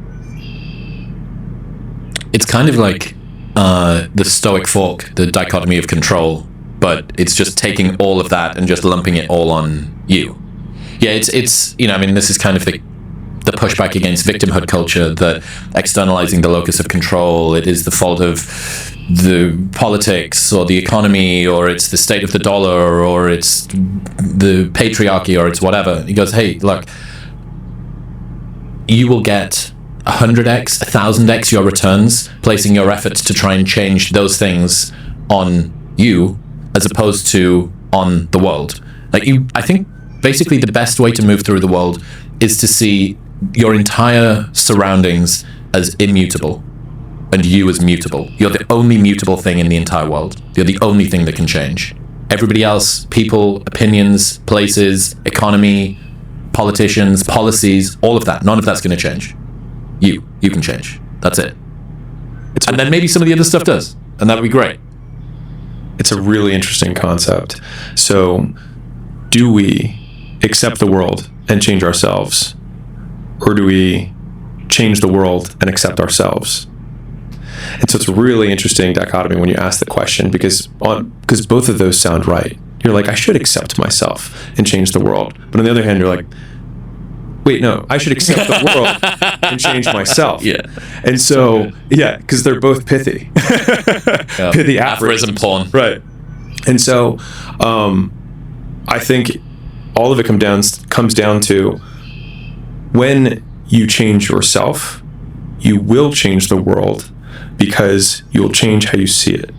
It's kind of like the Stoic fork, the dichotomy of control, but it's just taking all of that and just lumping it all on you. Yeah, it's you know, I mean, this is kind of the pushback against victimhood culture, that externalizing the locus of control, it is the fault of the politics or the economy, or it's the state of the dollar, or it's the patriarchy, or it's whatever. He goes, hey, look, you will get 100x, 1000x your returns placing your efforts to try and change those things on you as opposed to on the world. Like, I think basically the best way to move through the world is to see your entire surroundings as immutable and you as mutable. You're the only mutable thing in the entire world. You're the only thing that can change. Everybody else, people, opinions, places, economy, politicians, policies, all of that, none of that's going to change. You can change. That's it. And then maybe some of the other stuff does, and that would be great. It's a really interesting concept. So, do we accept the world and change ourselves, or do we change the world and accept ourselves? And so it's a really interesting dichotomy when you ask the question, because both of those sound right. You're like, I should accept myself and change the world. But on the other hand, you're like, wait, no, I should accept the world and change myself. Yeah. And so, yeah, because they're both pithy. Pithy aphorism porn. Right. And so I think all of it comes down to when you change yourself, you will change the world, because you'll change how you see it.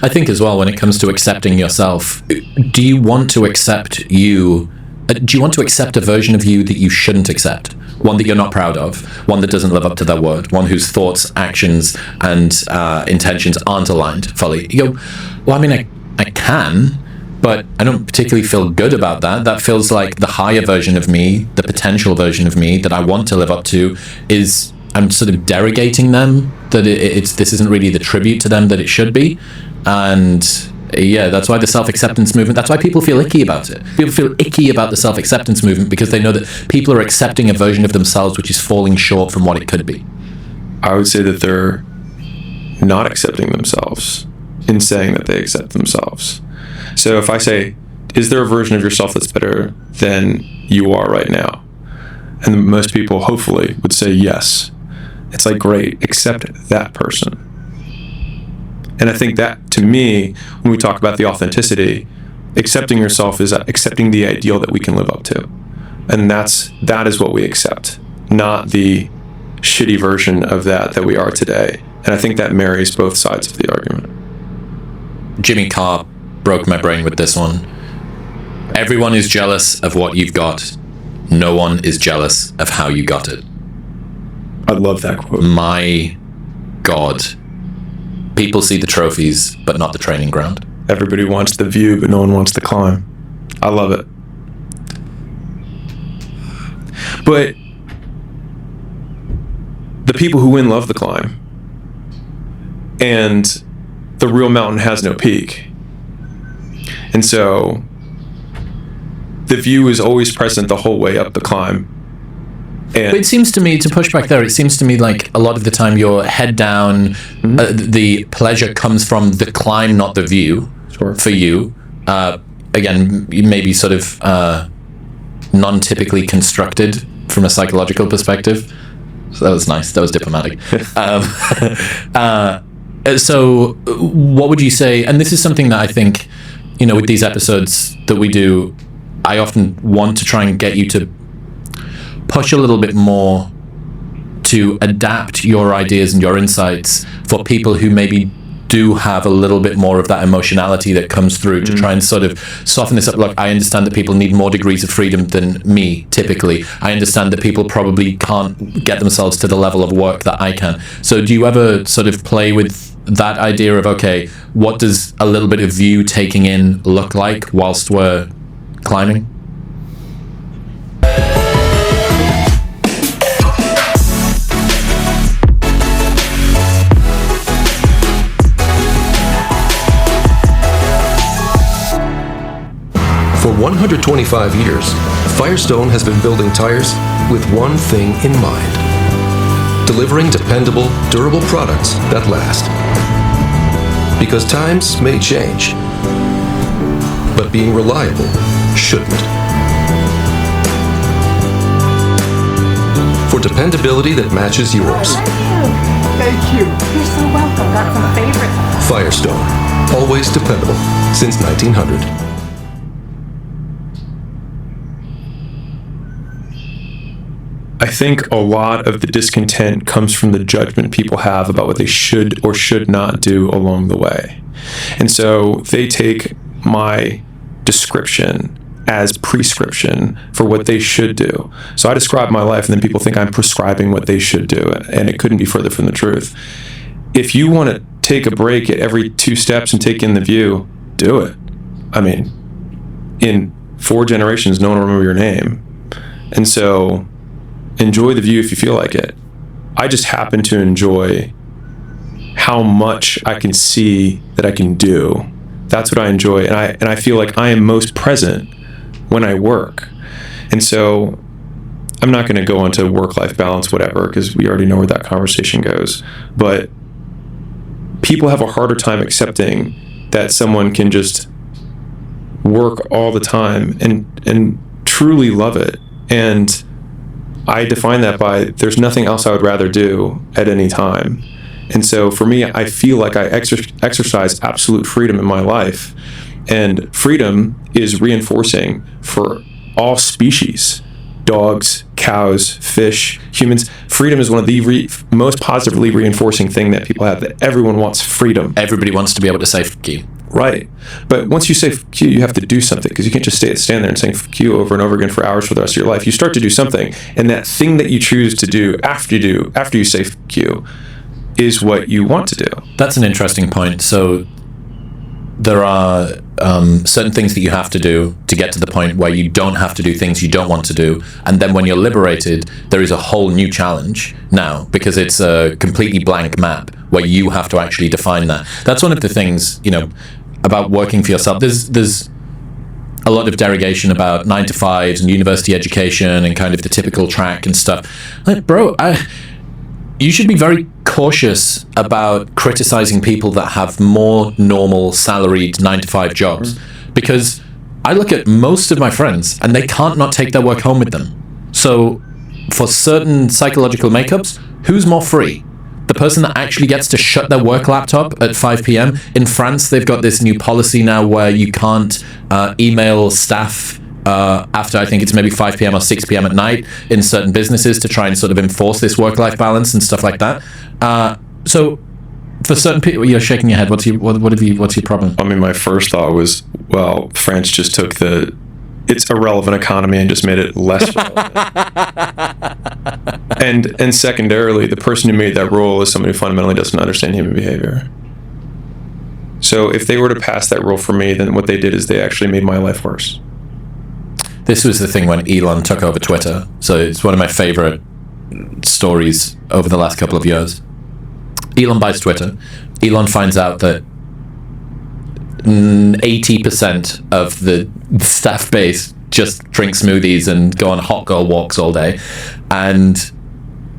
I think as well, when it comes to accepting yourself, do you want to accept you? Do you want to accept a version of you that you shouldn't accept? One that you're not proud of, one that doesn't live up to their word, one whose thoughts, actions, and intentions aren't aligned fully. You go, well, I mean, I can, but I don't particularly feel good about that. That feels like the higher version of me, the potential version of me that I want to live up to is, I'm sort of derogating them, that this isn't really the tribute to them that it should be. And yeah, that's why the self-acceptance movement, that's why people feel icky about it. People feel icky about the self-acceptance movement because they know that people are accepting a version of themselves which is falling short from what it could be. I would say that they're not accepting themselves in saying that they accept themselves. So if I say, is there a version of yourself that's better than you are right now? And most people hopefully would say yes. It's like, great, accept that person. And I think that, to me, when we talk about the authenticity, accepting yourself is accepting the ideal that we can live up to. And that is what we accept, not the shitty version of that we are today. And I think that marries both sides of the argument. Jimmy Carr broke my brain with this one. Everyone is jealous of what you've got. No one is jealous of how you got it. I love that quote. My God. People see the trophies, but not the training ground. Everybody wants the view, but no one wants the climb. I love it. But the people who win love the climb. And the real mountain has no peak. And so the view is always present the whole way up the climb. And it seems to me, to push back there, it seems to me like a lot of the time you're head down, the pleasure comes from the climb, not the view. Sure. For you. Again, maybe sort of non-typically constructed from a psychological perspective. So that was nice. That was diplomatic. So what would you say, and this is something that I think, with these episodes that we do, I often want to try and get you to push a little bit more to adapt your ideas and your insights for people who maybe do have a little bit more of that emotionality that comes through, to try and sort of soften this up. Look, I understand that people need more degrees of freedom than me, typically. I understand that people probably can't get themselves to the level of work that I can. So do you ever sort of play with that idea of, okay, what does a little bit of view taking in look like whilst we're climbing? For 125 years, Firestone has been building tires with one thing in mind: delivering dependable, durable products that last. Because times may change, but being reliable shouldn't. For dependability that matches yours. Thank you. You're so welcome. Got some favorites. Firestone, always dependable since 1900. I think a lot of the discontent comes from the judgment people have about what they should or should not do along the way. And so they take my description as prescription for what they should do. So I describe my life and then people think I'm prescribing what they should do, and it couldn't be further from the truth. If you want to take a break at every 2 steps and take in the view, do it. I mean, in 4 generations, no one will remember your name. And so enjoy the view if you feel like it. I just happen to enjoy how much I can see that I can do. That's what I enjoy. And I feel like I am most present when I work. And so I'm not going to go into work-life balance, whatever, because we already know where that conversation goes. But people have a harder time accepting that someone can just work all the time and truly love it. And I define that by there's nothing else I would rather do at any time. And so for me, I feel like I exercise absolute freedom in my life. And freedom is reinforcing for all species. Dogs, cows, fish, humans. Freedom is one of the most positively reinforcing thing that people have, that everyone wants freedom. Everybody wants to be able to say fuck you. Right. But once you say fuck you have to do something, because you can't just stand there and saying fuck you over and over again for hours for the rest of your life. You start to do something, and that thing that you choose to do after you say fuck you is what you want to do. That's an interesting point. So there are certain things that you have to do to get to the point where you don't have to do things you don't want to do. And then when you're liberated, there is a whole new challenge now, because it's a completely blank map where you have to actually define that. That's one of the things, about working for yourself. There's a lot of derogation about 9-to-5s and university education and kind of the typical track and stuff. Like, bro, you should be very cautious about criticizing people that have more normal salaried 9-to-5 jobs, because I look at most of my friends and they can't not take their work home with them. So for certain psychological makeups, who's more free? The person that actually gets to shut their work laptop at 5 p.m. In France, they've got this new policy now where you can't email staff after, I think it's maybe 5 p.m. or 6 p.m. at night in certain businesses to try and sort of enforce this work-life balance and stuff like that. So for certain people, you're shaking your head. What's your problem? I mean, my first thought was, well, France just took its irrelevant economy and just made it less relevant. And secondarily, the person who made that rule is somebody who fundamentally doesn't understand human behavior. So if they were to pass that rule for me, then what they did is they actually made my life worse. This was the thing when Elon took over Twitter. So it's one of my favorite stories over the last couple of years. Elon buys Twitter. Elon finds out that 80% of the staff base just drink smoothies and go on hot girl walks all day. And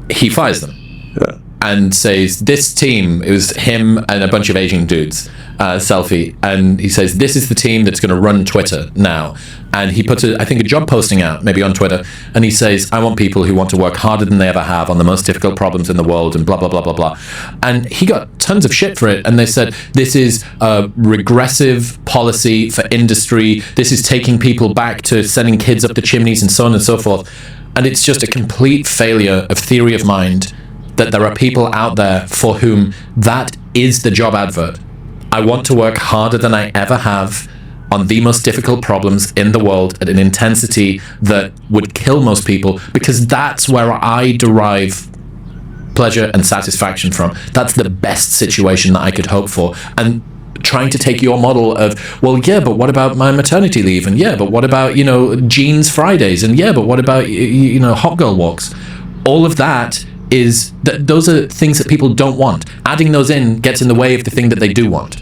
he fires them. Yeah. And says, this team, it was him and a bunch of Asian dudes, selfie, and he says, this is the team that's going to run Twitter now. And he puts, I think, a job posting out, maybe on Twitter, and he says, I want people who want to work harder than they ever have on the most difficult problems in the world, and blah, blah, blah, blah, blah. And he got tons of shit for it, and they said, this is a regressive policy for industry, this is taking people back to sending kids up the chimneys, and so on and so forth. And it's just a complete failure of theory of mind that there are people out there for whom that is the job advert. I want to work harder than I ever have on the most difficult problems in the world at an intensity that would kill most people, because that's where I derive pleasure and satisfaction from. That's the best situation that I could hope for. And trying to take your model of, well, yeah, but what about my maternity leave? And yeah, but what about, jeans Fridays? And yeah, but what about, hot girl walks? All of that is that those are things that people don't want. Adding those in gets in the way of the thing that they do want.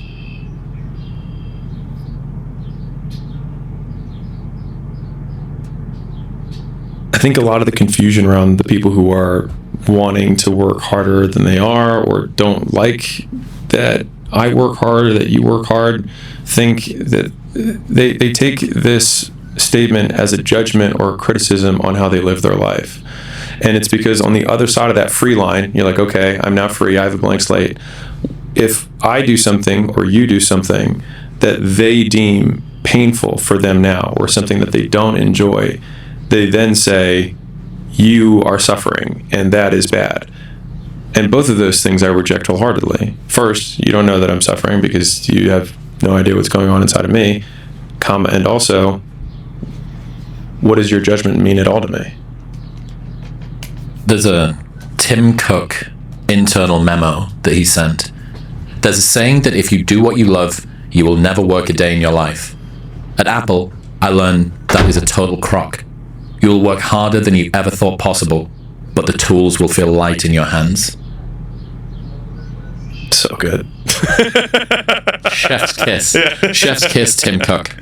I think a lot of the confusion around the people who are wanting to work harder than they are, or don't like that I work hard or that you work hard, think that they take this statement as a judgment or a criticism on how they live their life. And it's because on the other side of that free line, you're like, okay, I'm now free, I have a blank slate. If I do something or you do something that they deem painful for them now, or something that they don't enjoy, they then say, you are suffering, and that is bad. And both of those things I reject wholeheartedly. First, you don't know that I'm suffering because you have no idea what's going on inside of me, and also, what does your judgment mean at all to me? There's a Tim Cook internal memo that he sent There's a saying that if you do what you love, you will never work a day in your life. At Apple, I learned that is a total crock. You will work harder than you ever thought possible, but the tools will feel light in your hands. So good. Chef's kiss. Chef's kiss, Tim Cook.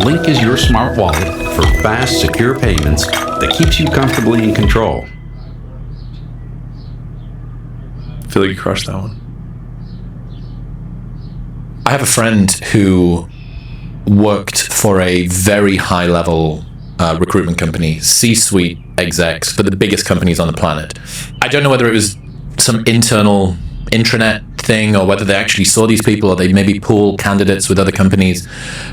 Link is your smart wallet for fast, secure payments that keeps you comfortably in control. I feel like you crushed that one. I have a friend who worked for a very high-level recruitment company, C-suite execs for the biggest companies on the planet. I don't know whether it was some internal intranet thing or whether they actually saw these people or they maybe pool candidates with other companies,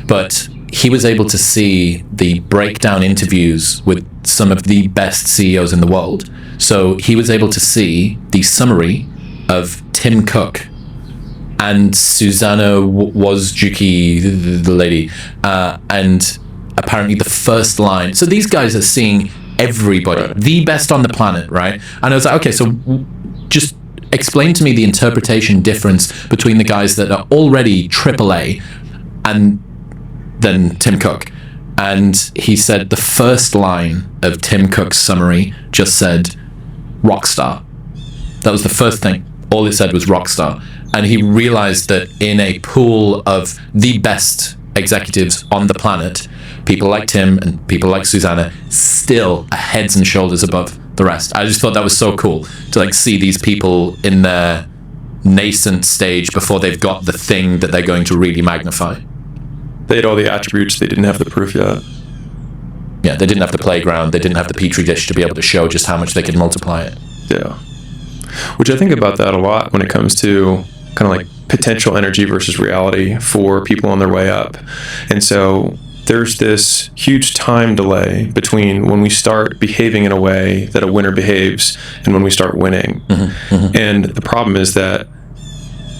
but he was able to see the breakdown interviews with some of the best CEOs in the world. So he was able to see the summary of Tim Cook and Susanna Wojcicki, the lady, and apparently the first line. So these guys are seeing everybody, the best on the planet, right? And I was like, okay, so just explain to me the interpretation difference between the guys that are already AAA and then Tim Cook. And he said the first line of Tim Cook's summary just said rockstar. That was the first thing. All it said was rockstar. And he realized that in a pool of the best executives on the planet, people like Tim and people like Susanna still are heads and shoulders above the rest. I just thought that was so cool to like see these people in their nascent stage before they've got the thing that they're going to really magnify. They had all the attributes, they didn't have the proof yet. Yeah, they didn't have the playground, they didn't have the petri dish to be able to show just how much they could multiply it. Yeah. Which I think about that a lot when it comes to kind of like potential energy versus reality for people on their way up. And so there's this huge time delay between when we start behaving in a way that a winner behaves and when we start winning. And the problem is that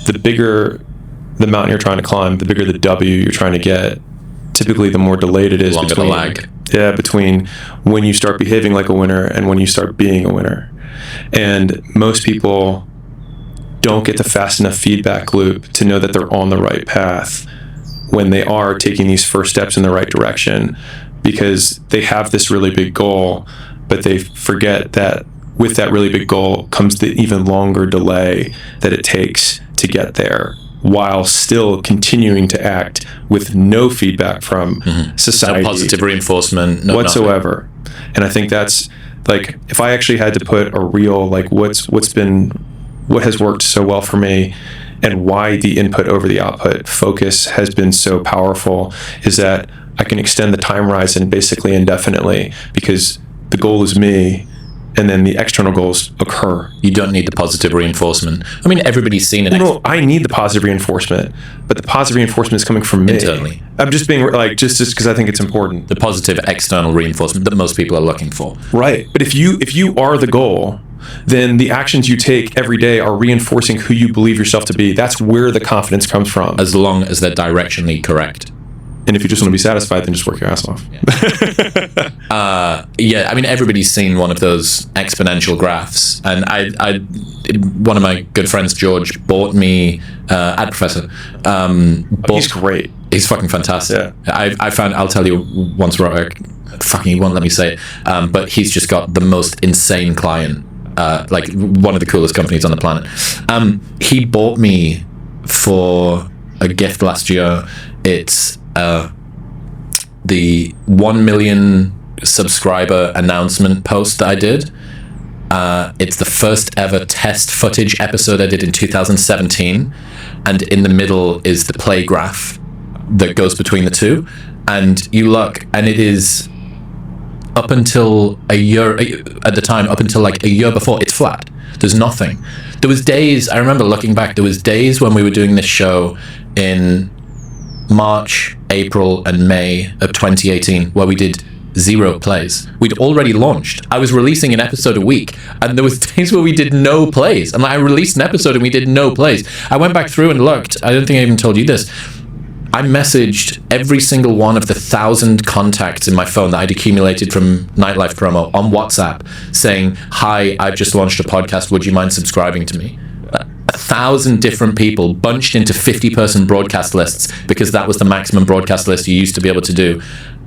the bigger the mountain you're trying to climb, the bigger the W you're trying to get, typically the more delayed it is between the lag. Yeah, between when you start behaving like a winner and when you start being a winner. And most people don't get the fast enough feedback loop to know that they're on the right path when they are taking these first steps in the right direction, because they have this really big goal, but they forget that with that really big goal comes the even longer delay that it takes to get there, while still continuing to act with no feedback from society. No positive reinforcement. No whatsoever. Nothing. And I think that's, like, if I actually had to put a real, like, what has worked so well for me and why the input over the output focus has been so powerful is that I can extend the time horizon basically indefinitely, because the goal is me, and then the external goals occur. You don't need the positive reinforcement. I mean, everybody's seen it. No, I need the positive reinforcement, but the positive reinforcement is coming from me. Internally. I'm just being like, just because I think it's important. The positive external reinforcement that most people are looking for. Right. But if you are the goal, then the actions you take every day are reinforcing who you believe yourself to be. That's where the confidence comes from. As long as they're directionally correct. And if you just want to be satisfied, then just work your ass off. Yeah, I mean, everybody's seen one of those exponential graphs. And one of my good friends, George, bought me, Ad Professor. He's great. He's fucking fantastic. Yeah. I found, I'll tell you once, fucking, he won't let me say it. But he's just got the most insane client. Like one of the coolest companies on the planet. He bought me for a gift last year. It's the 1 million subscriber announcement post that I did. It's the first ever test footage episode I did in 2017, and in the middle is the play graph that goes between the two, and you look, and it is up until a year at the time, up until like a year before, it's flat. There's nothing. There was days, I remember looking back, there was days when we were doing this show in March April and May of 2018 where we did 0 plays. We'd already launched. I was releasing an episode a week, and there was days where we did no plays. And I released an episode and we did no plays. I went back through and looked. I don't think I even told you this. I messaged every single one of the 1,000 contacts in my phone that I'd accumulated from Nightlife promo on WhatsApp saying, "Hi, I've just launched a podcast. Would you mind subscribing to me?" 1,000 different people bunched into 50-person broadcast lists because that was the maximum broadcast list you used to be able to do.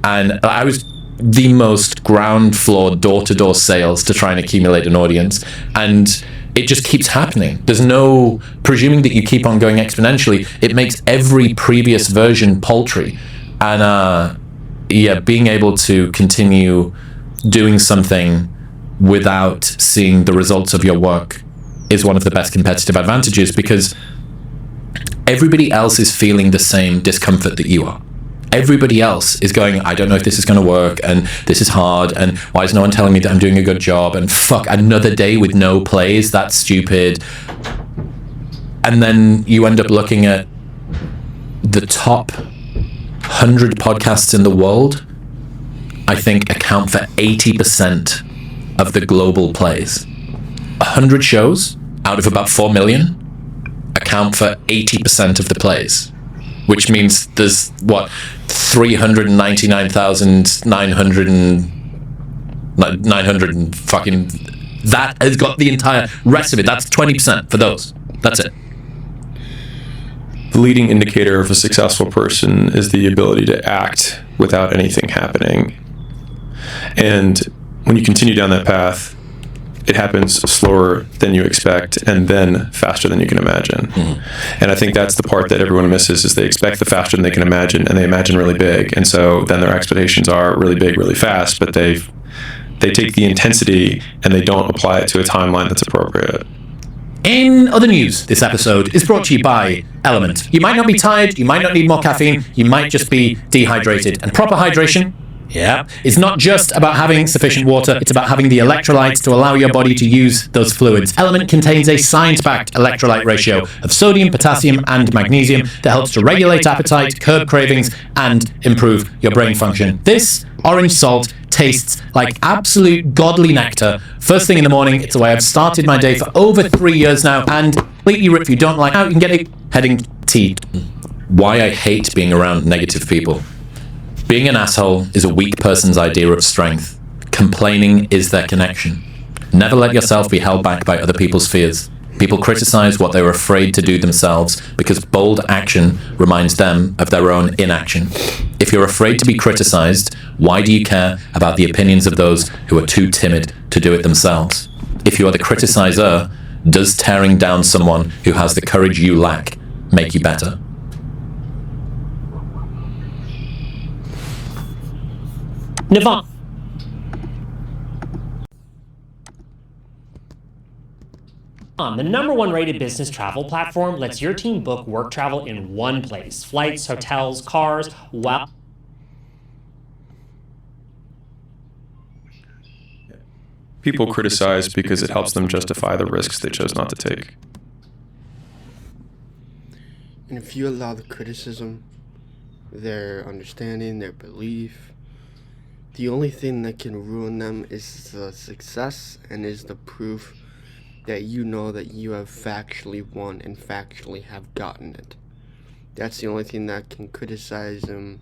And I was the most ground floor door-to-door sales to try and accumulate an audience, and it just keeps happening. There's no presuming that you keep on going exponentially. It makes every previous version paltry, and being able to continue doing something without seeing the results of your work is one of the best competitive advantages, because everybody else is feeling the same discomfort that you are. Everybody else is going, I don't know if this is going to work, and this is hard, and why is no one telling me that I'm doing a good job, and fuck, another day with no plays, that's stupid. And then you end up looking at the top 100 podcasts in the world, I think account for 80% of the global plays. 100 shows out of about 4 million account for 80% of the plays, which means there's 399,900 and fucking, that has got the entire rest of it. That's 20% for those. That's it. The leading indicator of a successful person is the ability to act without anything happening. And when you continue down that path, it happens slower than you expect and then faster than you can imagine. Mm-hmm. And I think that's the part that everyone misses, is they expect the faster than they can imagine, and they imagine really big. And so then their expectations are really big, really fast, but they take the intensity and they don't apply it to a timeline that's appropriate. In other news, this episode is brought to you by Element. You might not be tired, you might not need more caffeine, you might just be dehydrated. And proper hydration, it's not just about having sufficient water, it's about having the electrolytes to allow your body to use those fluids. Element contains a science-backed electrolyte ratio of sodium, potassium, and magnesium that helps to regulate appetite, curb cravings, and improve your brain function. This orange salt tastes like absolute godly nectar. First thing in the morning, it's the way I've started my day for over 3 years now, and completely rip if you don't like how you can get a heading tea. Why I hate being around negative people. Being an asshole is a weak person's idea of strength. Complaining is their connection. Never let yourself be held back by other people's fears. People criticize what they were afraid to do themselves because bold action reminds them of their own inaction. If you're afraid to be criticized, why do you care about the opinions of those who are too timid to do it themselves? If you are the criticizer, does tearing down someone who has the courage you lack make you better? Nirvana. The #1 rated business travel platform lets your team book work travel in one place. Flights, hotels, cars, People criticize because it helps them justify the risks they chose not to take. And if you allow the criticism, their understanding, their belief, the only thing that can ruin them is the success and is the proof that you know that you have factually won and factually have gotten it. That's the only thing that can criticize them.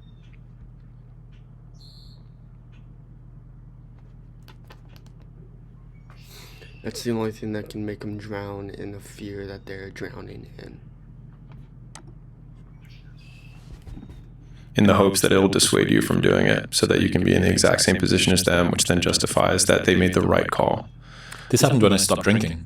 That's the only thing that can make them drown in the fear that they're drowning in. In the hopes that it'll dissuade you from doing it so that you can be in the exact same position as them, which then justifies that they made the right call. This happened when I stopped drinking.